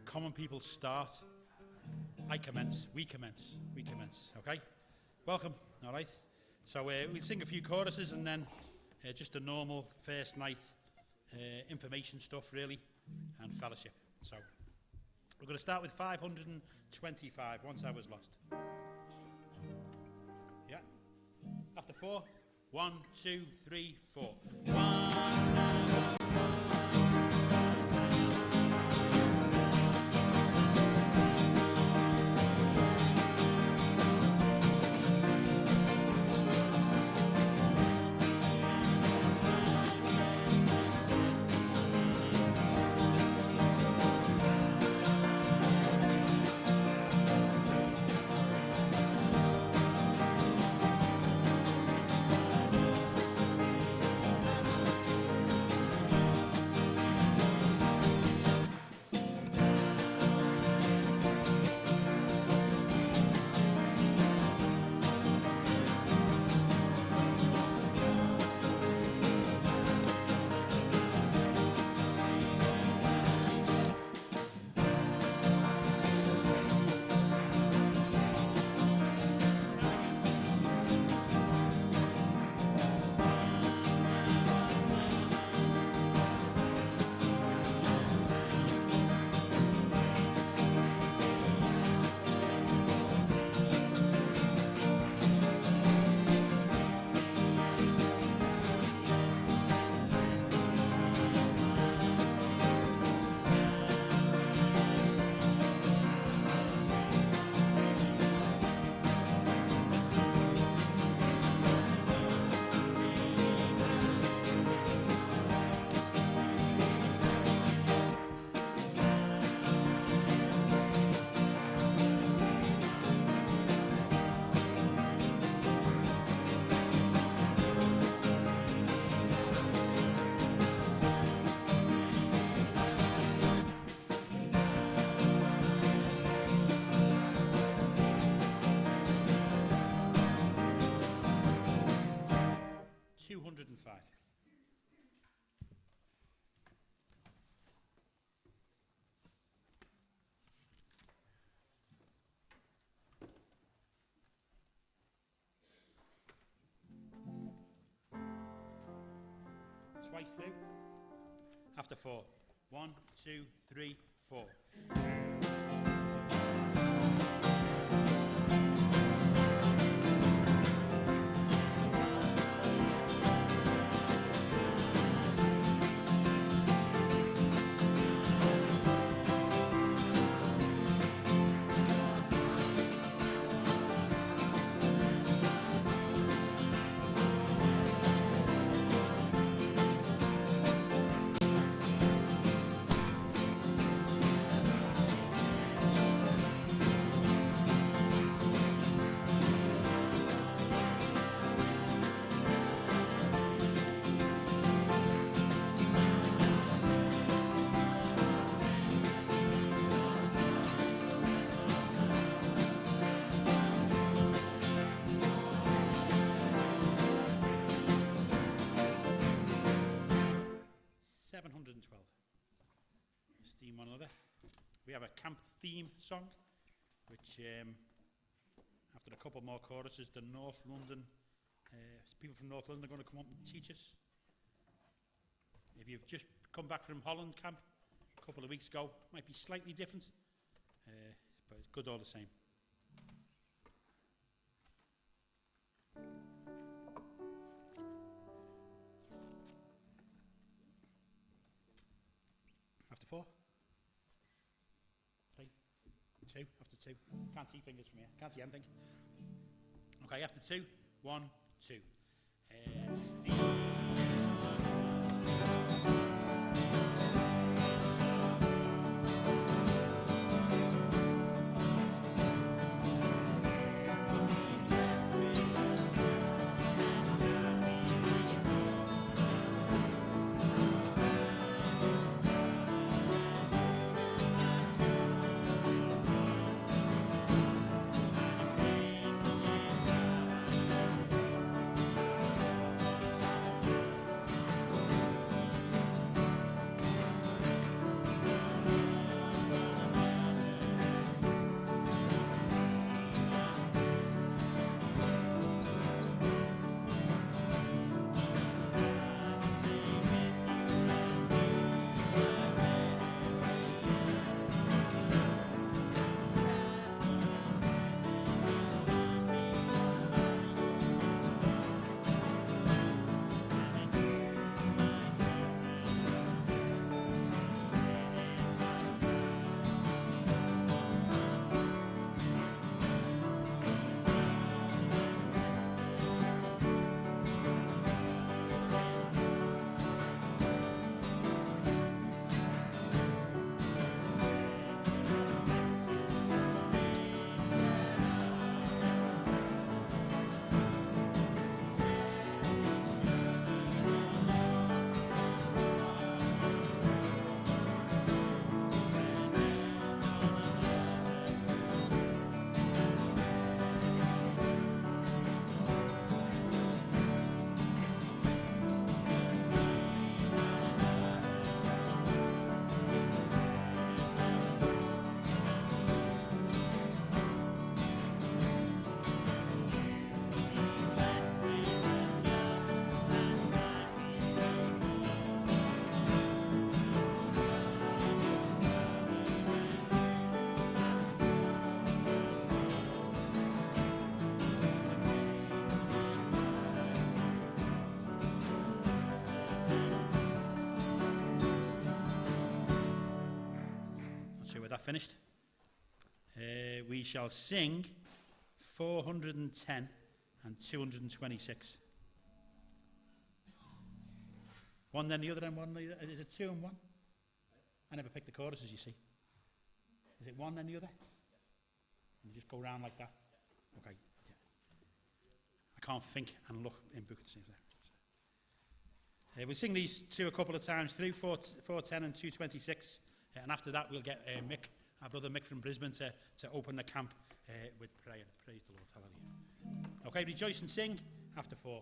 common people start, I commence, we commence, okay? Welcome, all right? So we'll sing a few choruses and then just a normal first night information stuff, really, and fellowship. So we're going to start with 525, Once I Was Lost. Yeah. After 4, 1, 2, 3, 4. 1, 205. Twice through. After 4. 1, 2, 3, 4. Esteem one another. We have a camp theme song, which after a couple more choruses, the North London people from North London are going to come up and teach us. If you've just come back from Holland camp a couple of weeks ago, it might be slightly different, but it's good all the same. After 4? 3? 2? After 2? Can't see fingers from here. Can't see anything. Okay, after 2? 1, 2. with that finished. We shall sing 410 and 226. One then the other and one. Is it 2 and 1? I never pick the choruses, you see. Is it one then the other? And you just go round like that? Okay. Yeah. I can't think and look in book, it seems there. We'll sing these two a couple of times through, 410 and 226. And after that, we'll get Mick, our brother Mick from Brisbane, to open the camp with prayer. Praise the Lord. Hallelujah. Okay, rejoice and sing after 4.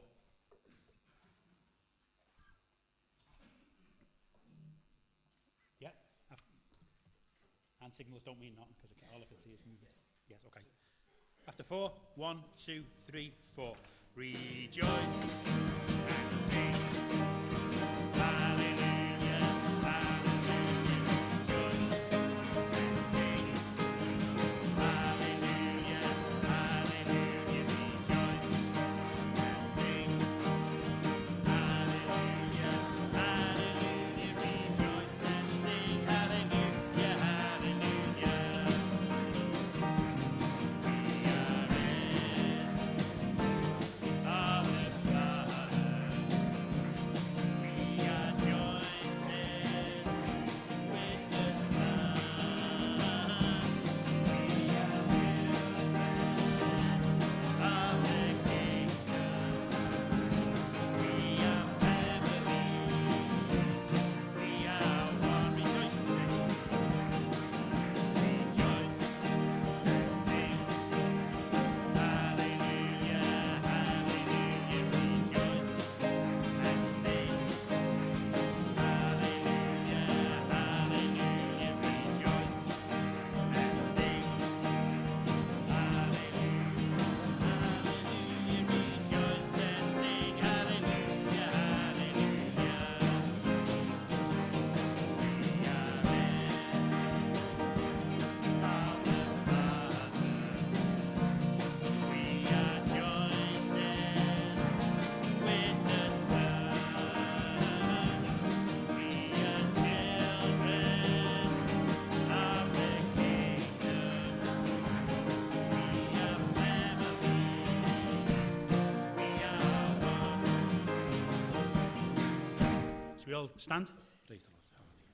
Yeah? Hand signals don't mean nothing because all I can see is moving. Yes, okay. After 4, 1, 2, 3, 4. Rejoice and sing. We all stand. Praise the Lord. Hallelujah.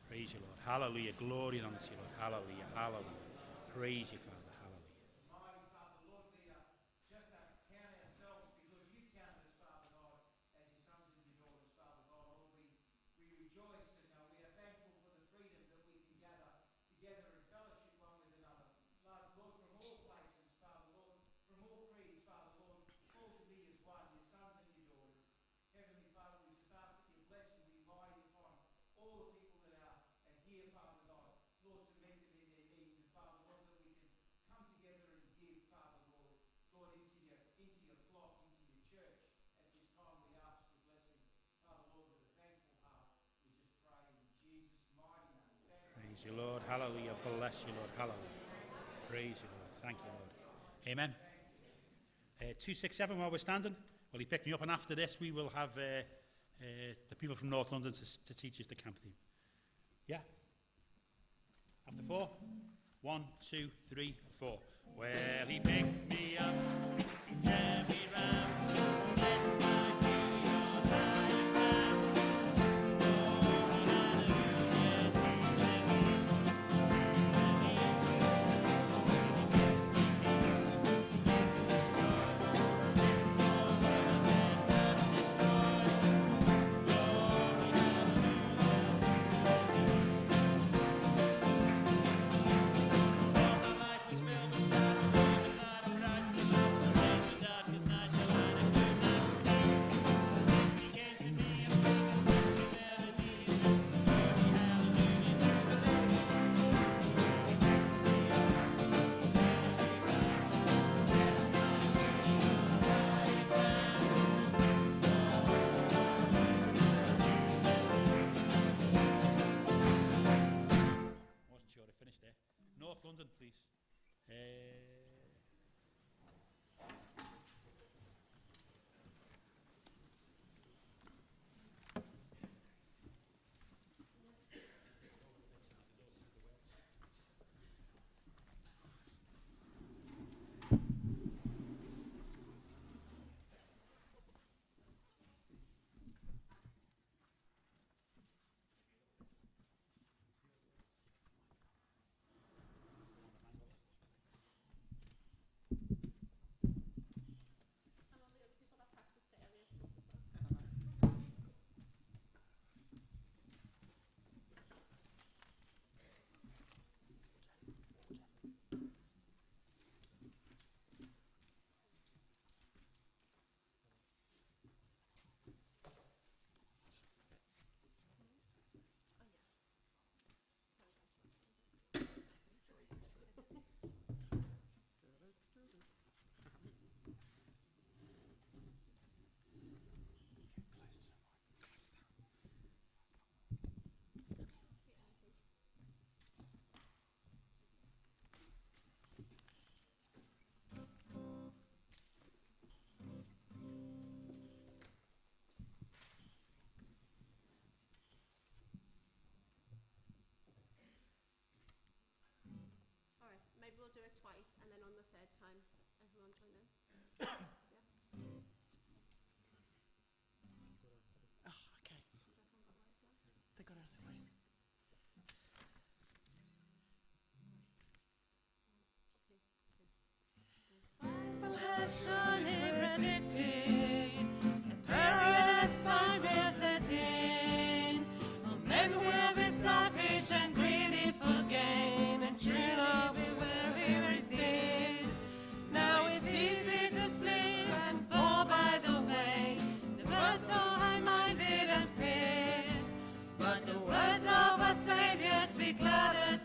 Praise you, Lord. Hallelujah. Glory and honor to you, Lord. Hallelujah. Hallelujah. Praise you, Father. Hallelujah. Mighty Father, Lord, we just count ourselves because you counted us, Father God, as your sons and your daughters, Father God. Lord, we rejoice and we are thankful for the freedom that we can gather together in fellowship one with another. Lord, from all places, Father, Lord, from all creeds, Father, Lord, called to be as one, your sons and your daughters. Heavenly Father, we just ask that your blessing be mighty upon all the people that are here, Father God. Lord, to meet them in their needs. And Father, Lord, that we can come together and give, Father, Lord, into your flock, into your church. At this time, we ask for blessing. Father, Lord, with a thankful heart, we just pray in Jesus' mighty name. Praise you, Lord. Hallelujah. Bless you, Lord. Hallelujah. Praise you, Lord. Thank you, Lord. Amen. 267 while we're standing. Well, he picked me up, and after this, we will have the people from North London to teach us the camp theme. Yeah? After 4? 1, 2, 3, 4. Well, he picked me up, he turned me round, set my feet on higher ground. Oh, hallelujah, North London, please.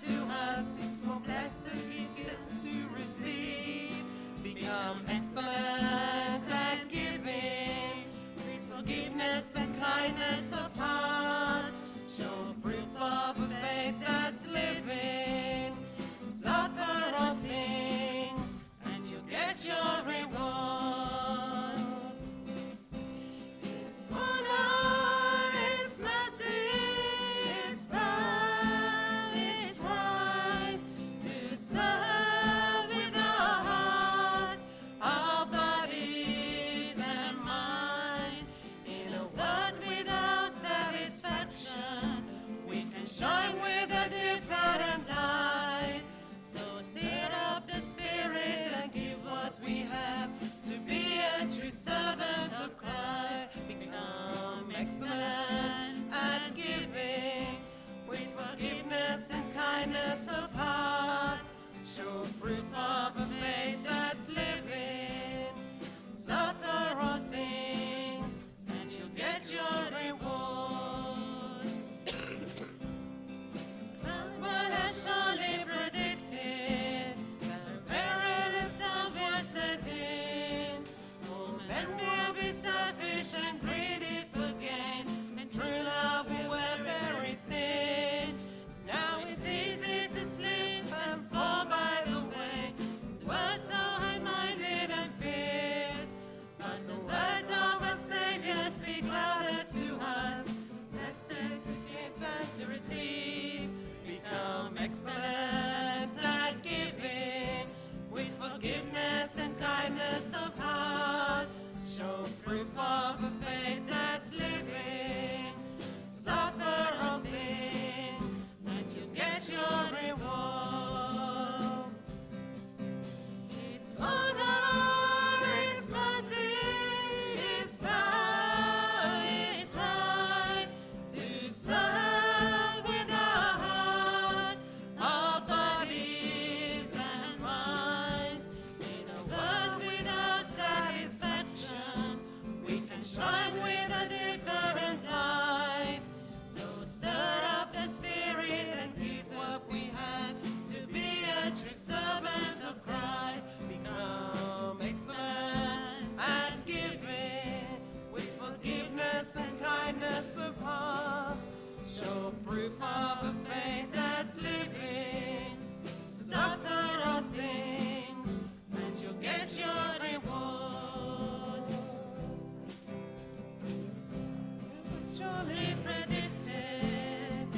to us. It's more blessed to receive. Become excellent at giving, with forgiveness and kindness of heart. Show proof of a faith that's living. Suffer all things, and you'll get your reward. It's honor, it's mercy, it's power, it's right to serve with our hearts, our bodies and minds. In a world without satisfaction, we can shine with a different light. So stir up the spirit and give what we have to be a true servant of Christ. Become excellent at giving, with forgiveness and kindness of heart. Show proof of a faith that's living. Suffer all things, and you'll get your reward. But as surely predicted, that perilous times were setting. For men will be selfish and greedy for gain, and true love will wear very thin. Now it's easy to slip and fall by the way. Words so high-minded and fierce, but the words of our Savior speak louder to us. Blessed to give and to receive. Become excellent at giving, with forgiveness and kindness of heart. Show proof of a faith that's living. Suffer all things, and you get your reward. It's honor, it's mercy, it's power, it's right to serve with our hearts, our bodies and minds. In a world without satisfaction, we can shine with a different light. So stir up the spirit and give what we have to be a true servant of Christ. Become excellent at giving, with forgiveness and kindness of heart. Show proof of a faith that's living. Suffer all things, and you'll get your reward. It was surely predicted,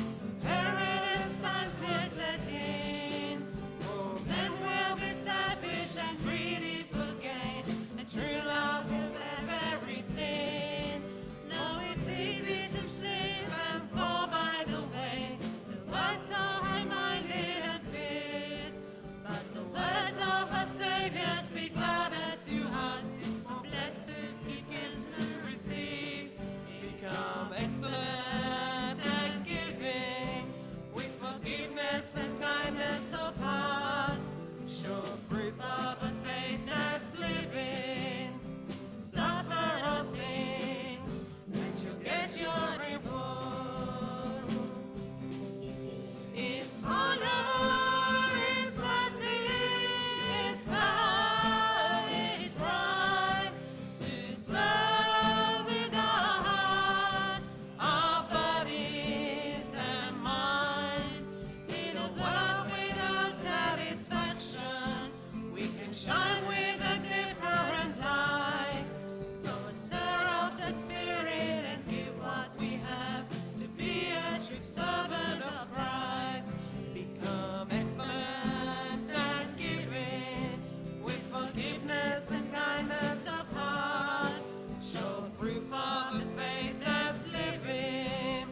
perilous times were setting. For men will be selfish and greedy for gain, and true love will have everything. Now it's easy to slip and fall by the way. The words are high-minded and fierce, but the words of our Savior speak louder to us. It's more blessed to give to receive. Become excellent at giving, with forgiveness and kindness of heart. Show proof of a faith that's living. Suffer all things, and you'll get your reward. It's honor, it's mercy, it's power, it's right to serve with our hearts, our bodies and minds. In a world without satisfaction, we can shine with a different light. So stir up the spirit and give what we have to be a true servant of Christ. Become excellent at giving, with forgiveness and kindness of heart. Show proof of a faith that's living.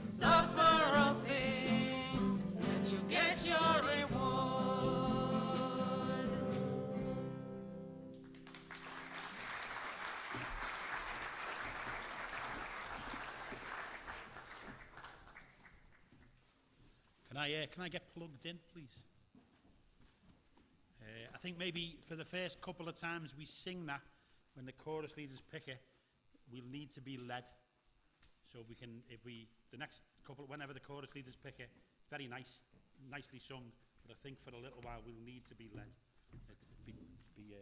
Suffer all things, and you get your reward. Can I get plugged in, please? I think maybe for the first couple of times we sing that, when the chorus leaders pick it, we'll need to be led. So we can, the next couple, whenever the chorus leaders pick it, very nice nicely sung, but I think for a little while we'll need to be led. Yeah.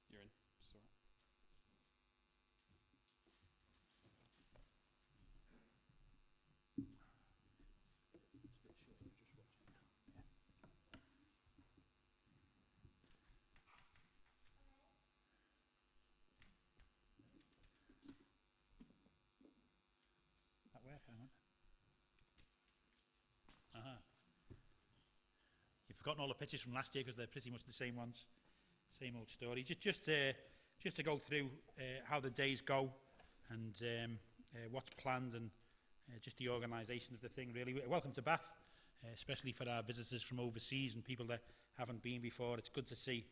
You're in. So. That work, hang on. You've forgotten all the pictures from last year because they're pretty much the same ones. Same old story. Just to go through how the days go and what's planned and just the organisation of the thing, really. Welcome to Bath, especially for our visitors from overseas and people that haven't been before. It's good to see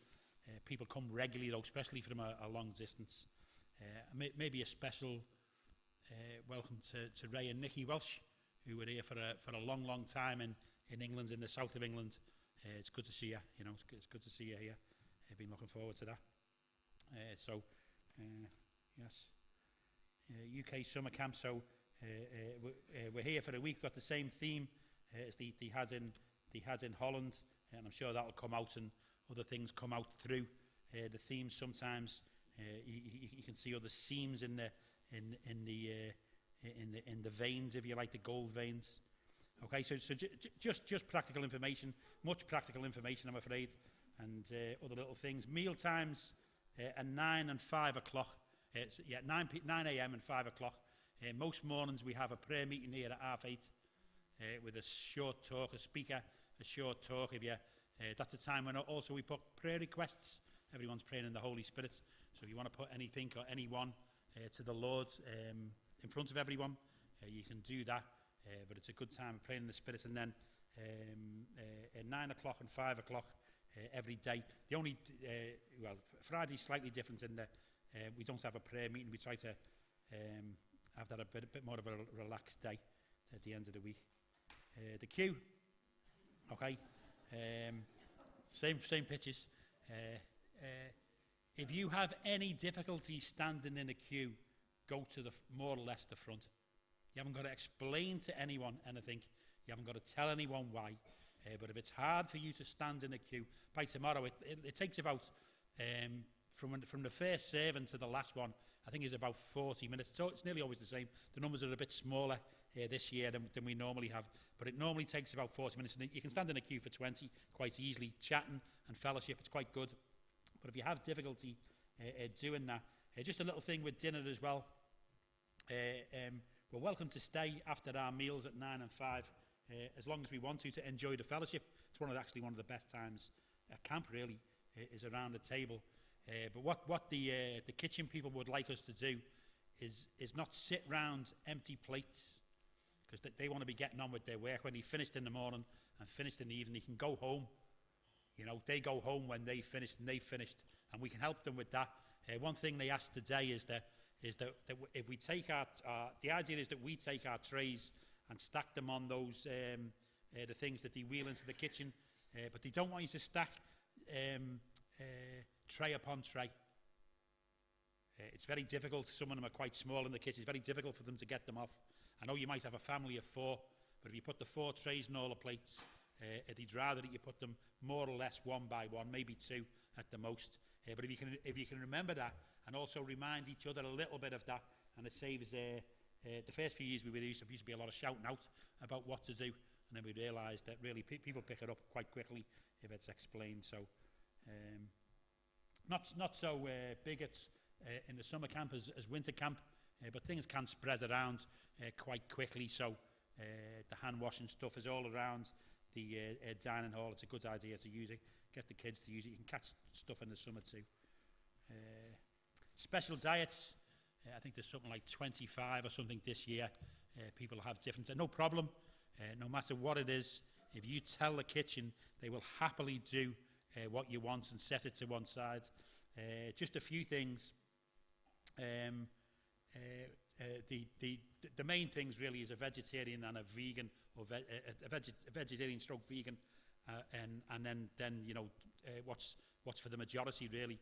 people come regularly, though, especially from a long distance. Maybe a special welcome to Ray and Nikki Welsh, who were here for a long time in England, in the south of England. It's good to see you. You know, it's good to see you here. I've been looking forward to that. Yes, UK summer camp. So we're here for a week. Got the same theme as they had in Holland, and I'm sure that'll come out and other things come out through the themes. Sometimes you can see other seams in the veins, if you like, the gold veins. Okay, so just practical information, much practical information, I'm afraid, and other little things. Meal times at 9 and 5 o'clock. 9 a.m. and 5 o'clock. Most mornings we have a prayer meeting here at 8:30 with a short talk, a speaker, a short talk. That's a time when also we put prayer requests. Everyone's praying in the Holy Spirit. So if you want to put anything or anyone to the Lord in front of everyone, you can do that. But it's a good time praying in the Spirit. And then at 9 o'clock and 5 o'clock every day. The only, Friday's slightly different in that we don't have a prayer meeting. We try to have that a bit more of a relaxed day at the end of the week. The queue, okay, same pitches. If you have any difficulty standing in a queue, go to more or less the front. You haven't got to explain to anyone anything. You haven't got to tell anyone why. But if it's hard for you to stand in a queue, by tomorrow it takes about, from the first serving to the last one, I think it's about 40 minutes. So it's nearly always the same. The numbers are a bit smaller this year than we normally have. But it normally takes about 40 minutes. And you can stand in a queue for 20 quite easily, chatting and fellowship. It's quite good. But if you have difficulty doing that, just a little thing with dinner as well. We're welcome to stay after our meals at 9 and 5, as long as we want to enjoy the fellowship. It's one of the best times at camp, really, is around the table. But what the kitchen people would like us to do is not sit round empty plates, because they want to be getting on with their work. When he finished in the morning and finished in the evening, he can go home. You know, they go home when they finished, and we can help them with that. One thing they asked today is that if we take the idea is that we take our trays and stack them on those the things that they wheel into the kitchen, but they don't want you to stack tray upon tray. It's very difficult. Some of them are quite small in the kitchen. It's very difficult for them to get them off. I know you might have a family of 4, but if you put the 4 trays and all the plates, they'd rather that you put them more or less one by one, maybe 2 at the most. But if you can remember that and also remind each other a little bit of that, and it saves. The first few years we used to be a lot of shouting out about what to do, and then we realised that really people pick it up quite quickly if it's explained. So not so big in the summer camp as winter camp, but things can spread around quite quickly. So the hand washing stuff is all around the dining hall. It's a good idea to use it. Get the kids to use it. You can catch stuff in the summer too. Special diets. I think there's something like 25 or something this year. People have different. No problem. No matter what it is, if you tell the kitchen, they will happily do what you want and set it to one side. Just a few things. The main things really is a vegetarian and a vegan, or a vegetarian stroke vegan, and then you know what's for the majority really.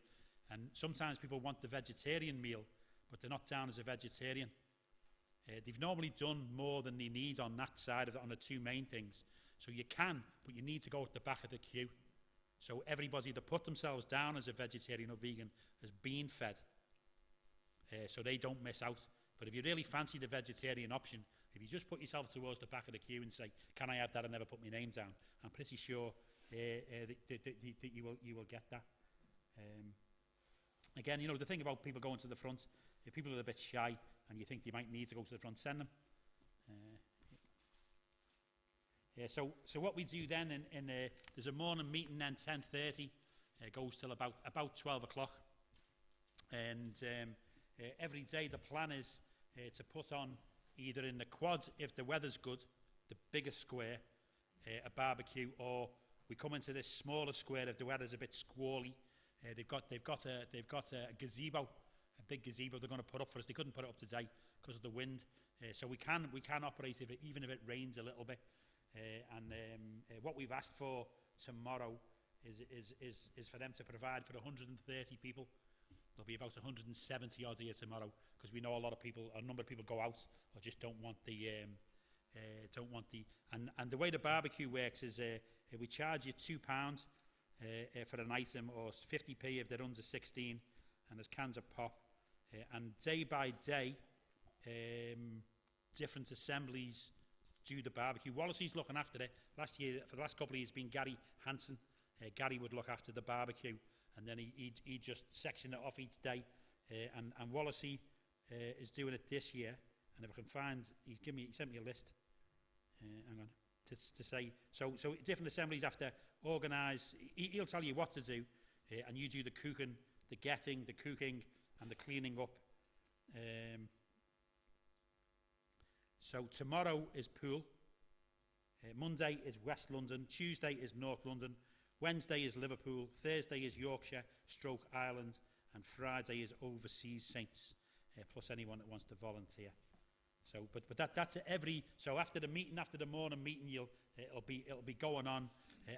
And sometimes people want the vegetarian meal, but they're not down as a vegetarian. They've normally done more than they need on that side of it, on the two main things. So you can, but you need to go at the back of the queue. So everybody that put themselves down as a vegetarian or vegan has been fed, so they don't miss out. But if you really fancy the vegetarian option, if you just put yourself towards the back of the queue and say, "Can I have that?" and never put my name down, I'm pretty sure that you will get that. Again, you know, the thing about people going to the front, if people are a bit shy and you think they might need to go to the front, send them. So what we do then, there's a morning meeting then, 10:30, goes till about 12 o'clock. And every day the plan is to put on, either in the quad, if the weather's good, the bigger square, a barbecue, or we come into this smaller square if the weather's a bit squally. They've got a gazebo, a big gazebo they're going to put up for us. They couldn't put it up today because of the wind, so we can operate even if it rains a little bit. And what we've asked for tomorrow is for them to provide for 130 people. There'll be about 170 odd here tomorrow, because we know a number of people go out or just don't want the and the way the barbecue works is we charge you £2 for an item, or 50p if they're under 16, and there's cans of pop, and day by day different assemblies do the barbecue. Wallasey's looking after it. For the last couple of years, been Gary Hansen. Gary would look after the barbecue, and then he'd just section it off each day. And Wallasey is doing it this year. And if I can find, he sent me a list. Hang on, to say so different assemblies have to organise. He'll tell you what to do, and you do the cooking, the getting, the cooking, and the cleaning up. So tomorrow is Poole, Monday is West London, Tuesday is North London, Wednesday is Liverpool, Thursday is Yorkshire, Stroke Ireland, and Friday is Overseas Saints, plus anyone that wants to volunteer. So, but that's every. So after the meeting, after the morning meeting, it'll be going on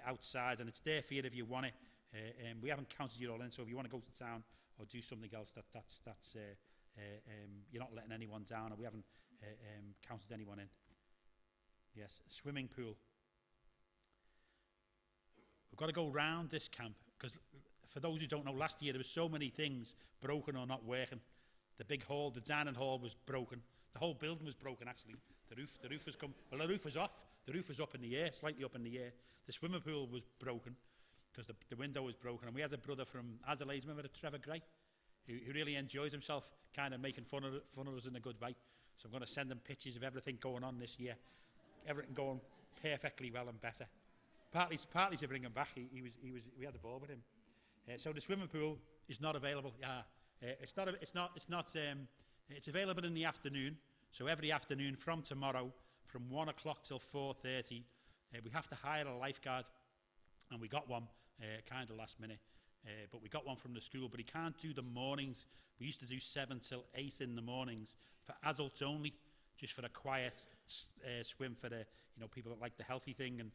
outside, and it's there for you if you want it. We haven't counted you all in, so if you want to go to town or do something else, that's you're not letting anyone down, and we haven't counted anyone in. Yes, swimming pool. We've got to go round this camp, because for those who don't know, last year there were so many things broken or not working. The big hall, the dining hall was broken. The whole building was broken, actually. The roof was the roof was off. The roof was up in the air, slightly up in the air. The swimming pool was broken because the window was broken. And we had a brother from Adelaide, remember Trevor Gray, who really enjoys himself, kind of making fun of us in a good way. So I'm going to send them pictures of everything going on this year. Everything going perfectly well and better. Partly to bring him back. We had a ball with him. So the swimming pool is not available. It's available in the afternoon. So every afternoon from tomorrow, from 1 o'clock till 4:30, we have to hire a lifeguard, and we got one kind of last minute. But we got one from the school, but he can't do the mornings. We used to do 7 till 8 in the mornings for adults only, just for a quiet swim for the people that like the healthy thing. And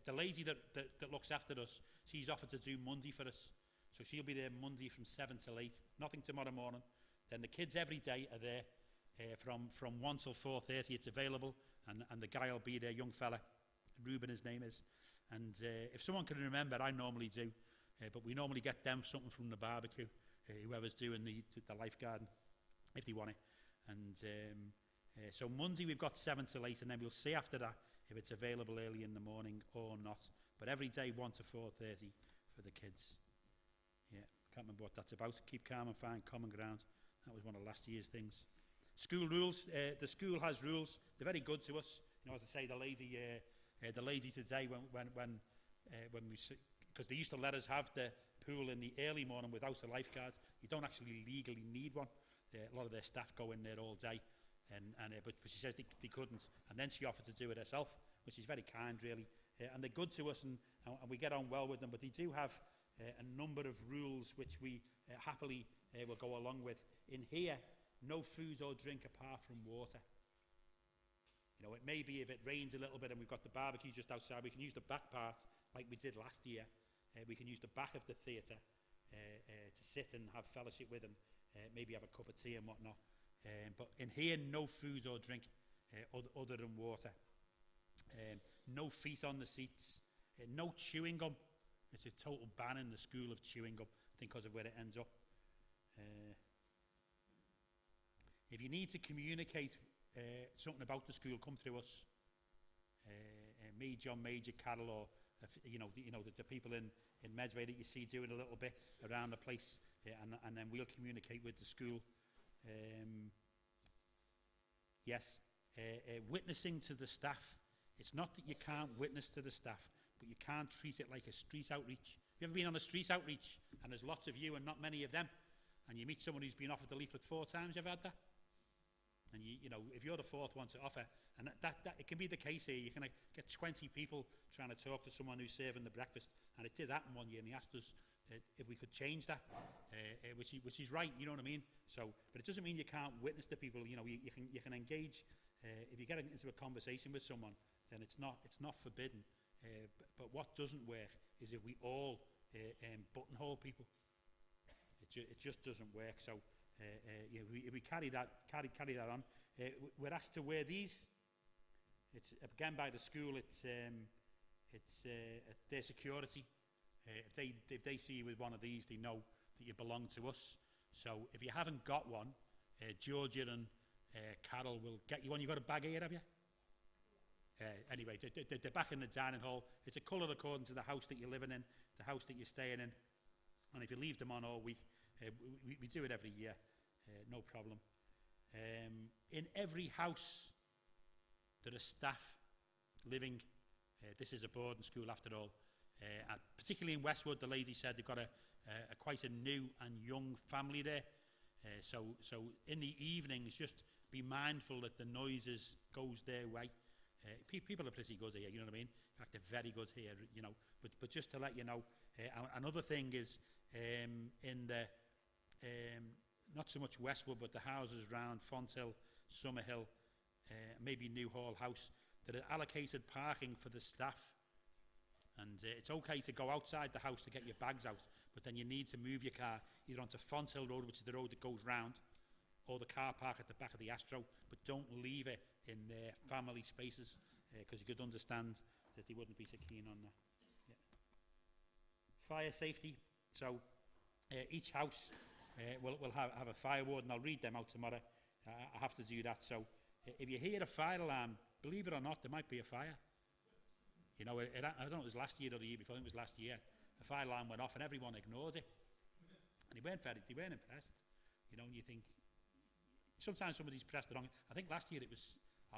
the lady that looks after us, she's offered to do Monday for us, so she'll be there Monday from 7 till 8. Nothing tomorrow morning. Then the kids every day are there from 1 till 4:30. It's available, and the guy will be there, young fella, Ruben his name is. And if someone can remember, I normally do, but we normally get them something from the barbecue, whoever's doing the lifeguarding, if they want it. And so Monday we've got 7 till 8, and then we'll see after that if it's available early in the morning or not. But every day 1 to 4:30 for the kids. Yeah, can't remember what that's about. Keep calm and find common ground. That was one of last year's things. School rules. The school has rules. They're very good to us. As I say, the lady today when we, because they used to let us have the pool in the early morning without a lifeguard. You don't actually legally need one. A lot of their staff go in there all day, but she says they couldn't, and then she offered to do it herself, which is very kind, really. and they're good to us, and we get on well with them, but they do have a number of rules which we happily will go along with. In here, no food or drink apart from water. You know, it may be if it rains a little bit and we've got the barbecue just outside, we can use the back part like we did last year. We can use the back of the theatre to sit and have fellowship with and maybe have a cup of tea and whatnot. But in here, no food or drink other than water. No feet on the seats. No chewing gum. It's a total ban in the school of chewing gum, I think, because of where it ends up. If you need to communicate something about the school, come through us. Me, John Major, Carol, or the people in Medway that you see doing a little bit around the place, and then we'll communicate with the school. Yes, witnessing to the staff. It's not that you can't witness to the staff, but you can't treat it like a street outreach. You ever been on a street outreach and there's lots of you and not many of them, and you meet someone who's been offered the leaflet 4 times? You've had that? And you know, if you're the 4th one to offer, and that it can be the case here, you can get 20 people trying to talk to someone who's serving the breakfast, and it did happen one year, and he asked us if we could change that, which is right, you know what I mean? So, but it doesn't mean you can't witness to people. You know, you can engage. If you get into a conversation with someone, then it's not forbidden. But what doesn't work is if we all buttonhole people. It just doesn't work. So if we carry that on, we're asked to wear these. It's again by the school. It's their security. If they see you with one of these, they know that you belong to us. So if you haven't got one, Georgia and Carol will get you one. You got a bag here, have you? Anyway, they're back in the dining hall. It's a colour according to the house that you're living in, the house that you're staying in. And if you leave them on all week, we do it every year, no problem. In every house, there are staff living. This is a boarding school after all. And particularly in Westwood, the lady said they've got quite a new and young family there. So in the evenings, just be mindful that the noises goes their way. People are pretty good here, you know what I mean? In fact, they're very good here, you know. But just to let you know, another thing is in the not so much Westwood, but the houses around Fonthill, Summerhill, maybe Newhall House, that are allocated parking for the staff. And it's okay to go outside the house to get your bags out, but then you need to move your car either onto Fonthill Road, which is the road that goes round, or the car park at the back of the Astro, but don't leave it in their family spaces, because you could understand that they wouldn't be so keen on that. Yeah. Fire safety. So each house will have a fire ward, and I'll read them out tomorrow. I have to do that. So if you hear a fire alarm, believe it or not, there might be a fire. You know, I don't know if it was last year or the year before. I think it was last year. The fire alarm went off and everyone ignored it. And they weren't impressed. You know, and you think, sometimes somebody's pressed the wrong. I think last year it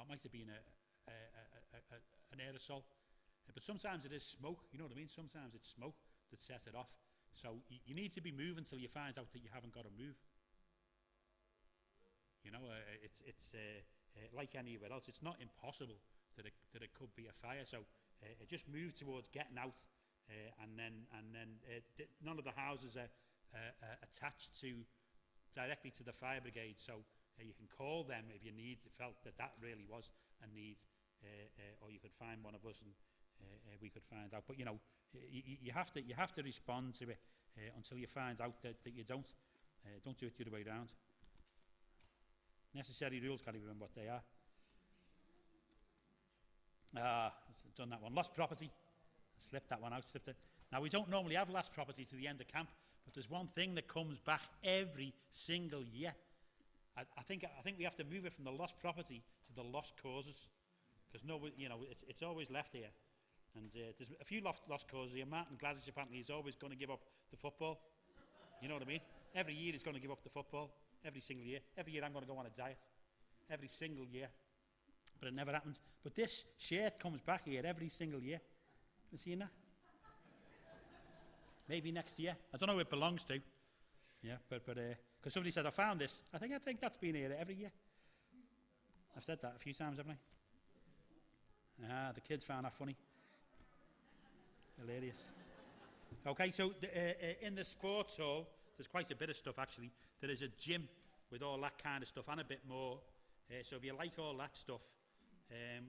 might have been an aerosol. But sometimes it is smoke, you know what I mean? Sometimes it's smoke that sets it off. So you need to be moving until you find out that you haven't got to move. You know, it's like anywhere else. It's not impossible that it could be a fire. So just move towards getting out, and then none of the houses are attached directly to the fire brigade. So you can call them if you felt that really was a need, or you could find one of us and we could find out. But you know, you have to respond to it until you find out that you don't. Don't do it the other way around. Necessary rules, can't even remember what they are. Done that one. Lost property. Slipped that one out. Slipped it. Now we don't normally have lost property to the end of camp, but there's one thing that comes back every single year. I think we have to move it from the lost property to the lost causes, because it's always left here. And there's a few lost causes here. Martin Gladys apparently is always going to give up the football. You know what I mean? Every year he's going to give up the football. Every single year. Every year I'm going to go on a diet. Every single year. But it never happens. But this shirt comes back here every single year. You seen that? Maybe next year. I don't know who it belongs to. Yeah, but because somebody said I found this. I think that's been here every year. I've said that a few times, haven't I? The kids found that funny. Hilarious. Okay, so in the sports hall, there's quite a bit of stuff actually. There is a gym with all that kind of stuff and a bit more. So if you like all that stuff,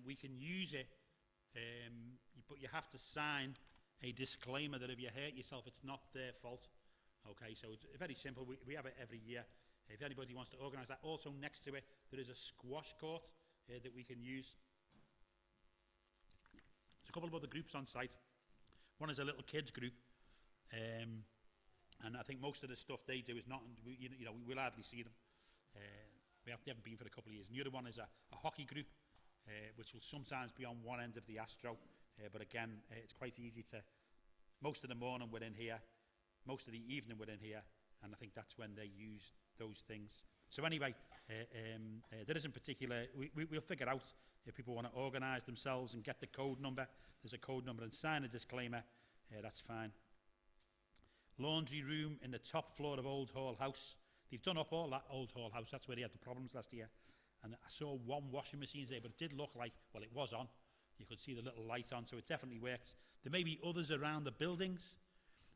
we can use it, but you have to sign a disclaimer that if you hurt yourself, it's not their fault. Okay, so it's very simple. We have it every year. If anybody wants to organise that, also next to it, there is a squash court that we can use. There's a couple of other groups on site. One is a little kids group, and I think most of the stuff they do is not, we'll hardly see them. They haven't been for a couple of years. And the other one is a hockey group, which will sometimes be on one end of the Astro, but again, it's quite easy to, most of the morning we're in here, most of the evening we're in here, and I think that's when they use those things. So anyway, there isn't particular, we'll figure out if people want to organise themselves and get the code number. There's a code number and sign a disclaimer, that's fine. Laundry room in the top floor of Old Hall House. They've done up all that Old Hall House, that's where they had the problems last year. And I saw one washing machine there, but it did look like, well, it was on. You could see the little light on, so it definitely works. There may be others around the buildings,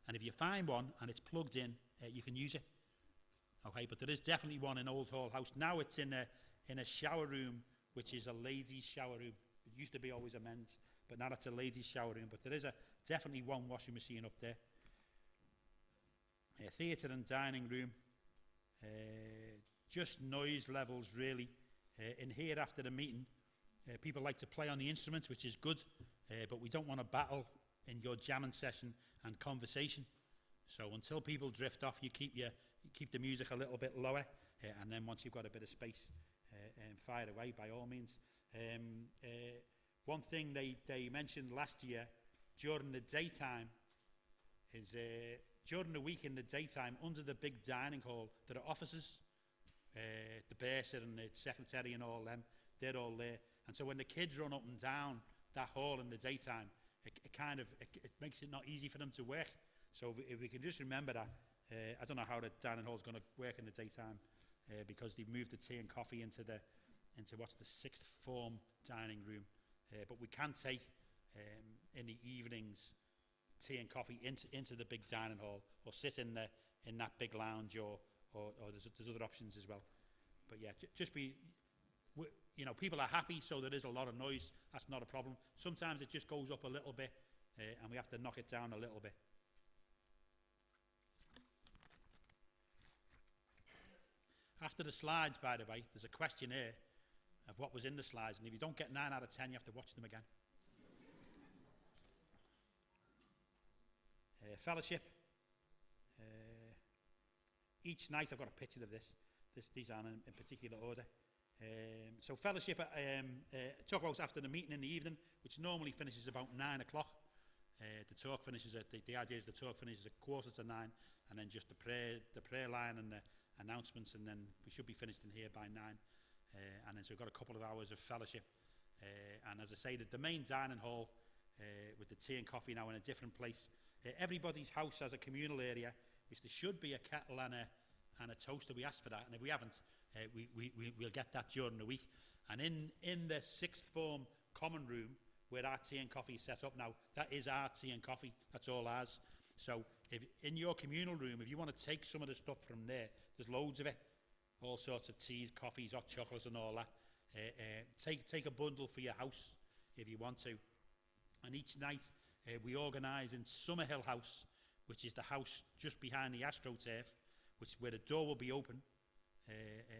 and if you find one and it's plugged in, you can use it. Okay, but there is definitely one in Old Hall House. Now it's in a shower room, which is a ladies' shower room. It used to be always a men's, but now it's a ladies' shower room. But there is definitely one washing machine up there. Theatre and dining room. Just noise levels, really. In here after the meeting, people like to play on the instruments, which is good, but we don't want to battle in your jamming session and conversation. So until people drift off, you keep the music a little bit lower, and then once you've got a bit of space, fire away by all means. One thing they mentioned last year during the daytime is during the week in the daytime under the big dining hall there are offices, the bursar and the secretary and all them, they're all there. And so when the kids run up and down that hall in the daytime, it makes it not easy for them to work. So if we can just remember that, I don't know how the dining hall is going to work in the daytime because they've moved the tea and coffee into what's the sixth form dining room. But we can take in the evenings tea and coffee into the big dining hall, or sit in that big lounge, or there's other options as well. But yeah, just be, people are happy, so there is a lot of noise. That's not a problem. Sometimes it just goes up a little bit, and we have to knock it down a little bit. After the slides, by the way, there's a questionnaire of what was in the slides, and if you don't get 9 out of 10, you have to watch them again. Fellowship. Each night, I've got a picture of this. These aren't in particular order. So fellowship, talk about after the meeting in the evening, which normally finishes about 9 o'clock. The talk finishes the idea is the talk finishes at 8:45, and then just the prayer line and the announcements, and then we should be finished in here by 9. And then so we've got a couple of hours of fellowship. And as I say, the main dining hall with the tea and coffee now in a different place. Everybody's house has a communal area, which there should be a kettle and a toaster. We asked for that, and if we haven't, we'll get that during the week. And in the sixth form common room, where our tea and coffee is set up now, that is our tea and coffee. That's all ours. So if in your communal room, if you want to take some of the stuff from there, there's loads of it, all sorts of teas, coffees, hot chocolates and all that. Take a bundle for your house if you want to. And each night we organise in Summerhill House, which is the house just behind the AstroTurf, where the door will be open,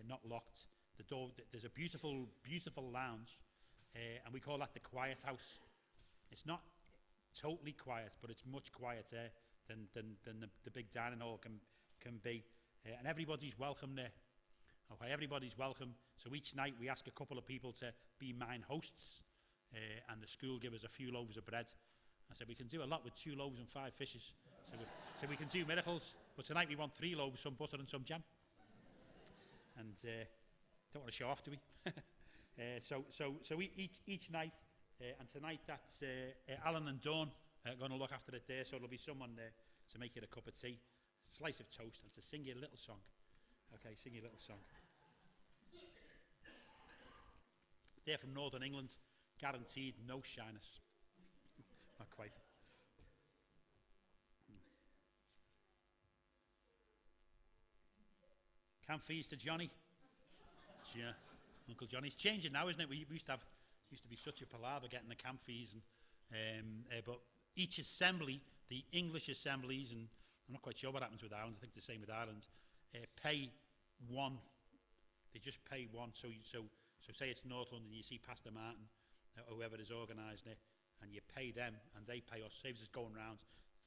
not locked. There's a beautiful, beautiful lounge, and we call that the Quiet House. It's not totally quiet, but it's much quieter than the big dining hall can be. And everybody's welcome there. Okay, everybody's welcome. So each night we ask a couple of people to be mine hosts, and the school give us a few loaves of bread. I said we can do a lot with 2 loaves and 5 fishes. So we can do miracles. But tonight we want 3 loaves, some butter and some jam. And don't want to show off, do we? So each night, and tonight that's Alan and Dawn going to look after it there. So there'll be someone there to make you a cup of tea, slice of toast, and to sing you a little song. Okay, sing you a little song. They're from Northern England, guaranteed no shyness. Not quite. Camp fees to Johnny. Yeah, Uncle Johnny's changing now, isn't it? We used to be such a palaver getting the camp fees, but each assembly, the English assemblies, and I'm not quite sure what happens with Ireland. I think the same with Ireland. Pay one. They just pay one. So say it's North London, you see Pastor Martin, or whoever is organising it, and you pay them, and they pay us. Saves us going round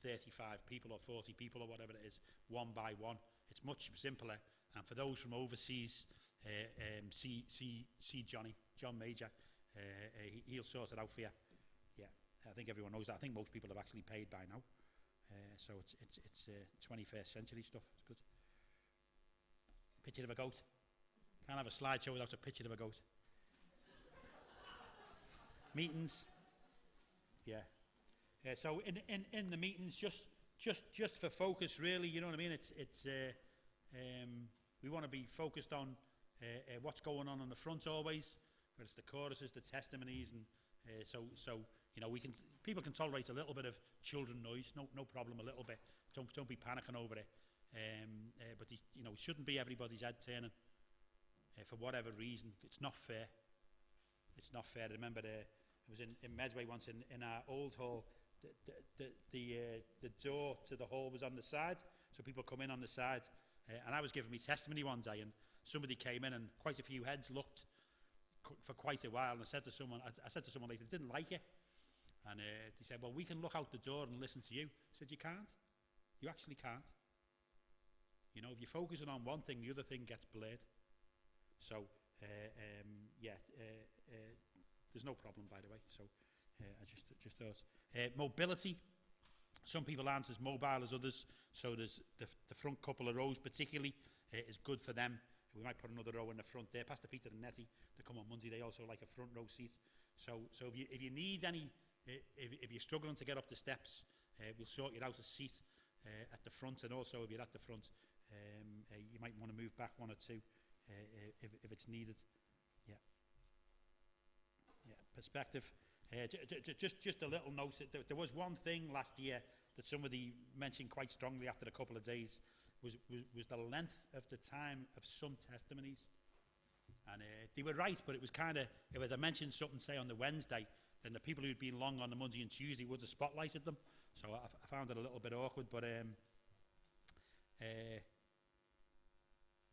35 people or 40 people or whatever it is, one by one. It's much simpler. And for those from overseas, see John Major. He'll sort it out for you. Yeah, I think everyone knows that. I think most people have actually paid by now. So it's 21st century stuff. It's good. Picture of a goat. Can't have a slideshow without a picture of a goat. Meetings. Yeah. So in the meetings, just for focus, really, you know what I mean. It's we want to be focused on what's going on the front always, whether it's the choruses, the testimonies, and so you know people can tolerate a little bit of children noise, no problem, a little bit. Don't be panicking over it. But it shouldn't be everybody's head turning for whatever reason. It's not fair. It's not fair. I remember I was in Medway once in our old hall. The door to the hall was on the side, so people come in on the side. And I was giving me testimony one day, and somebody came in, and quite a few heads looked for quite a while. And I said to someone later, didn't like it. And they said, well, we can look out the door and listen to you. I said, you can't. You actually can't. You know, if you're focusing on one thing, the other thing gets blurred. So, there's no problem, by the way. So, I just thought. Mobility. Some people aren't as mobile as others, so there's the front couple of rows particularly is good for them. We might put another row in the front there. Pastor Peter and Nettie, they come on Monday, they also like a front row seat. So if you need any, if you're struggling to get up the steps, we'll sort you out a seat at the front, and also if you're at the front, you might want to move back one or two if it's needed. Yeah. Perspective. Just a little note. There was one thing last year that somebody mentioned quite strongly after a couple of days was the length of the time of some testimonies. And they were right, but it was kind of, if I mentioned something, say, on the Wednesday, then the people who'd been long on the Monday and Tuesday would have spotlighted them. So I found it a little bit awkward, but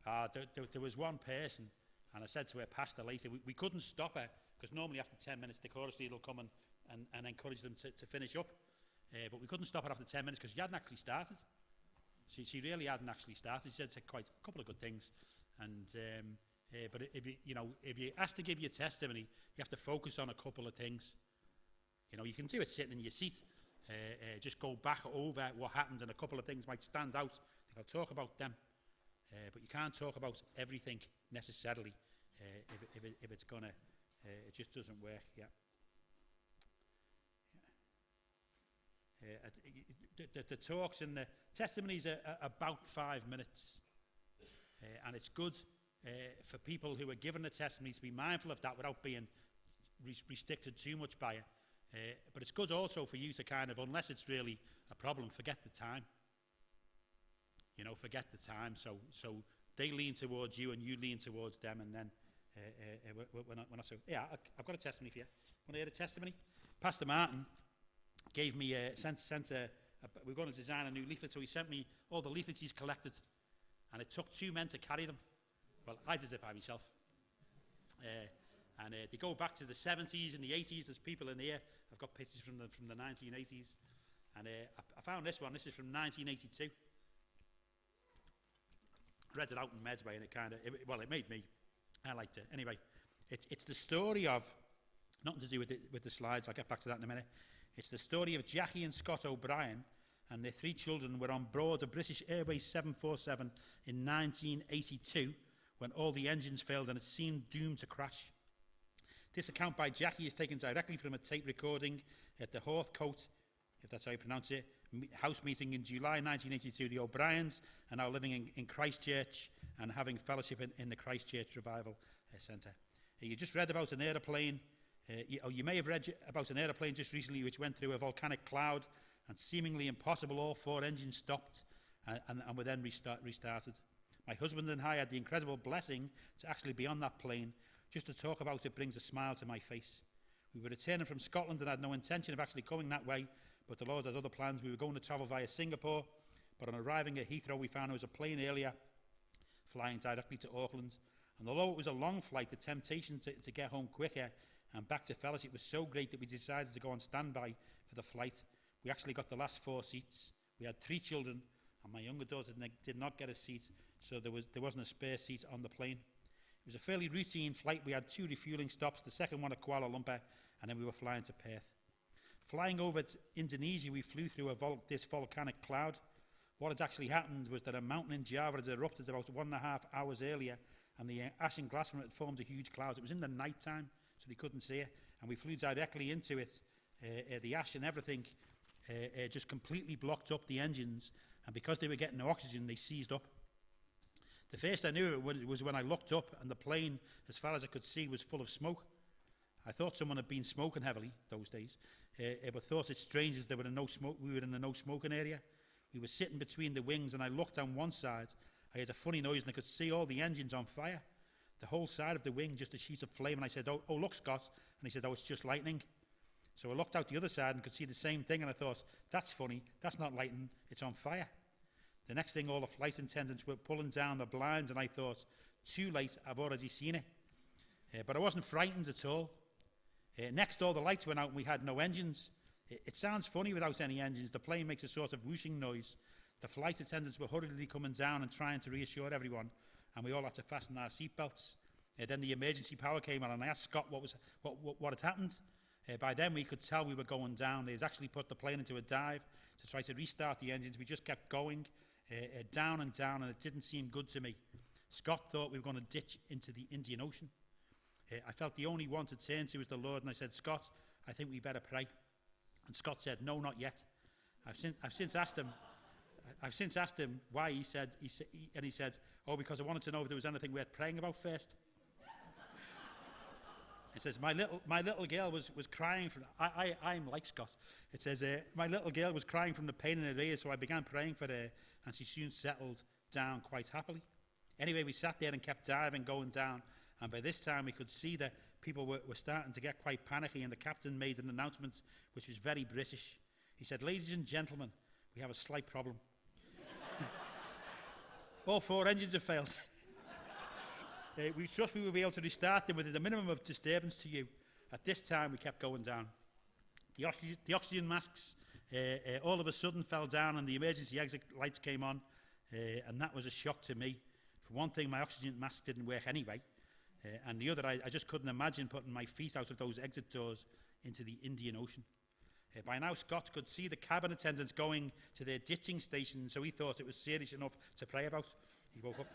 there was one person, and I said to her pastor later, we couldn't stop her, because normally after 10 minutes the chorus leader will come and encourage them to finish up. But we couldn't stop her after 10 minutes because she hadn't actually started. She really hadn't actually started. She said a couple of good things. And but if you asked to give your testimony, you have to focus on a couple of things. You know, you can do it sitting in your seat. Just go back over what happened, and a couple of things might stand out. I'll talk about them. But you can't talk about everything necessarily if it's going to... it just doesn't work, yeah. The talks and the testimonies are about 5 minutes. And it's good for people who are given the testimony to be mindful of that without being restricted too much by it. But it's good also for you to kind of, unless it's really a problem, forget the time. You know, forget the time. So they lean towards you and you lean towards them, and then we're not so... Yeah, I've got a testimony for you. Want to hear a testimony? Pastor Martin gave me we're going to design a new leaflet, so he sent me all the leaflets he's collected, and it took 2 men to carry them. Well, I did it by myself. And they go back to the 70s and the 80s. There's people in here. I've got pictures from the 1980s. And I found this one. This is from 1982. Read it out in Medway, and it made me. I liked it. Anyway, it's the story of, nothing to do with the slides, I'll get back to that in a minute. It's the story of Jackie and Scott O'Brien, and their 3 children were on board a British Airways 747 in 1982 when all the engines failed and it seemed doomed to crash. This account by Jackie is taken directly from a tape recording at the Hawthcote, if that's how you pronounce it, house meeting in July 1982. The O'Briens are now living in Christchurch and having fellowship in the Christchurch Revival Centre. You just read about an aeroplane. You may have read about an aeroplane just recently which went through a volcanic cloud and seemingly impossible, all 4 engines stopped and were then restarted. My husband and I had the incredible blessing to actually be on that plane. Just to talk about it brings a smile to my face. We were returning from Scotland and had no intention of actually going that way, but the Lord had other plans. We were going to travel via Singapore, but on arriving at Heathrow, we found there was a plane earlier flying directly to Auckland. And although it was a long flight, the temptation to get home quicker and back to Fellowship was so great that we decided to go on standby for the flight. We actually got the last 4 seats. We had 3 children, and my younger daughter did not get a seat, so there wasn't a spare seat on the plane. It was a fairly routine flight. We had 2 refueling stops, the second one at Kuala Lumpur, and then we were flying to Perth. Flying over to Indonesia, we flew through this volcanic cloud. What had actually happened was that a mountain in Java had erupted about 1.5 hours earlier, and the ash and glass from it formed a huge cloud. It was in the night time, so they couldn't see it, and we flew directly into it. The ash and everything just completely blocked up the engines, and because they were getting no oxygen, they seized up. The first I knew it was when I looked up, and the plane, as far as I could see, was full of smoke. I thought someone had been smoking heavily those days, but thought it strange as we were in a no smoking area. We were sitting between the wings, and I looked on one side. I heard a funny noise, and I could see all the engines on fire. The whole side of the wing, just a sheet of flame. And I said, oh, look, Scott. And he said, oh, it's just lightning. So I looked out the other side and could see the same thing, and I thought, that's funny. That's not lightning. It's on fire. The next thing, all the flight attendants were pulling down the blinds, and I thought, too late, I've already seen it. But I wasn't frightened at all. Next, all the lights went out, and we had no engines. It sounds funny without any engines. The plane makes a sort of whooshing noise. The flight attendants were hurriedly coming down and trying to reassure everyone, and we all had to fasten our seatbelts. Then the emergency power came on, and I asked Scott what had happened. By then, we could tell we were going down. They had actually put the plane into a dive to try to restart the engines. We just kept going down and down, and it didn't seem good to me. Scott thought we were going to ditch into the Indian Ocean. I felt the only one to turn to was the Lord, and I said, Scott, I think we better pray. And Scott said, no, not yet. I've since asked him why. He said, oh, because I wanted to know if there was anything worth praying about first. It says, my little girl was crying from, I'm like Scott. It says, my little girl was crying from the pain in her ears, so I began praying for her, and she soon settled down quite happily. Anyway, we sat there and kept diving, going down, and by this time we could see that people were starting to get quite panicky, and the captain made an announcement which was very British. He said, ladies and gentlemen, we have a slight problem. All 4 engines have failed. We trust we will be able to restart them with a minimum of disturbance to you. At this time, we kept going down. The oxygen masks all of a sudden fell down, and the emergency exit lights came on, and that was a shock to me. For one thing, my oxygen mask didn't work anyway, and the other, I just couldn't imagine putting my feet out of those exit doors into the Indian Ocean. By now, Scott could see the cabin attendants going to their ditching station, so he thought it was serious enough to pray about. He woke up.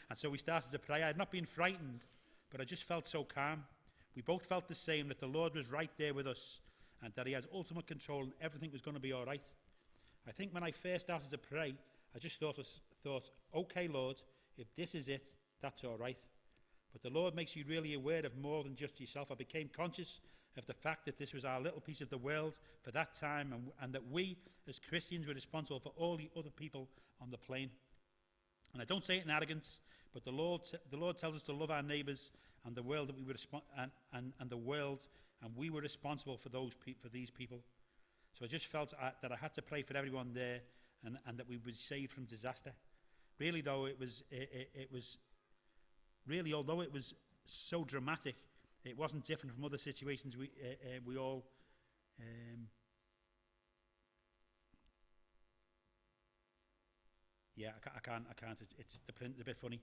And so we started to pray. I had not been frightened, but I just felt so calm. We both felt the same, that the Lord was right there with us, and that he has ultimate control and everything was going to be all right. I think when I first started to pray, I just thought, okay, Lord, if this is it, that's all right. But the Lord makes you really aware of more than just yourself. I became conscious of the fact that this was our little piece of the world for that time, and that we, as Christians, were responsible for all the other people on the plane. And I don't say it in arrogance, but the Lord tells us to love our neighbours and the world, that we were and we were responsible for these people. So I just felt that I had to pray for everyone there, and that we would be saved from disaster. Really, though, although it was so dramatic, it wasn't different from other situations we all. I can't. It's the print a bit funny.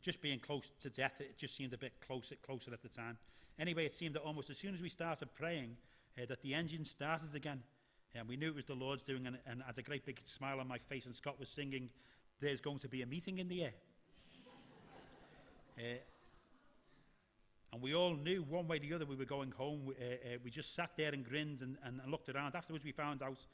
Just being close to death, it just seemed a bit closer at the time. Anyway, it seemed that almost as soon as we started praying, that the engine started again. And we knew it was the Lord's doing, and I had a great big smile on my face, and Scott was singing, "There's going to be a meeting in the air." And we all knew one way or the other we were going home. We just sat there and grinned and looked around. Afterwards, we found out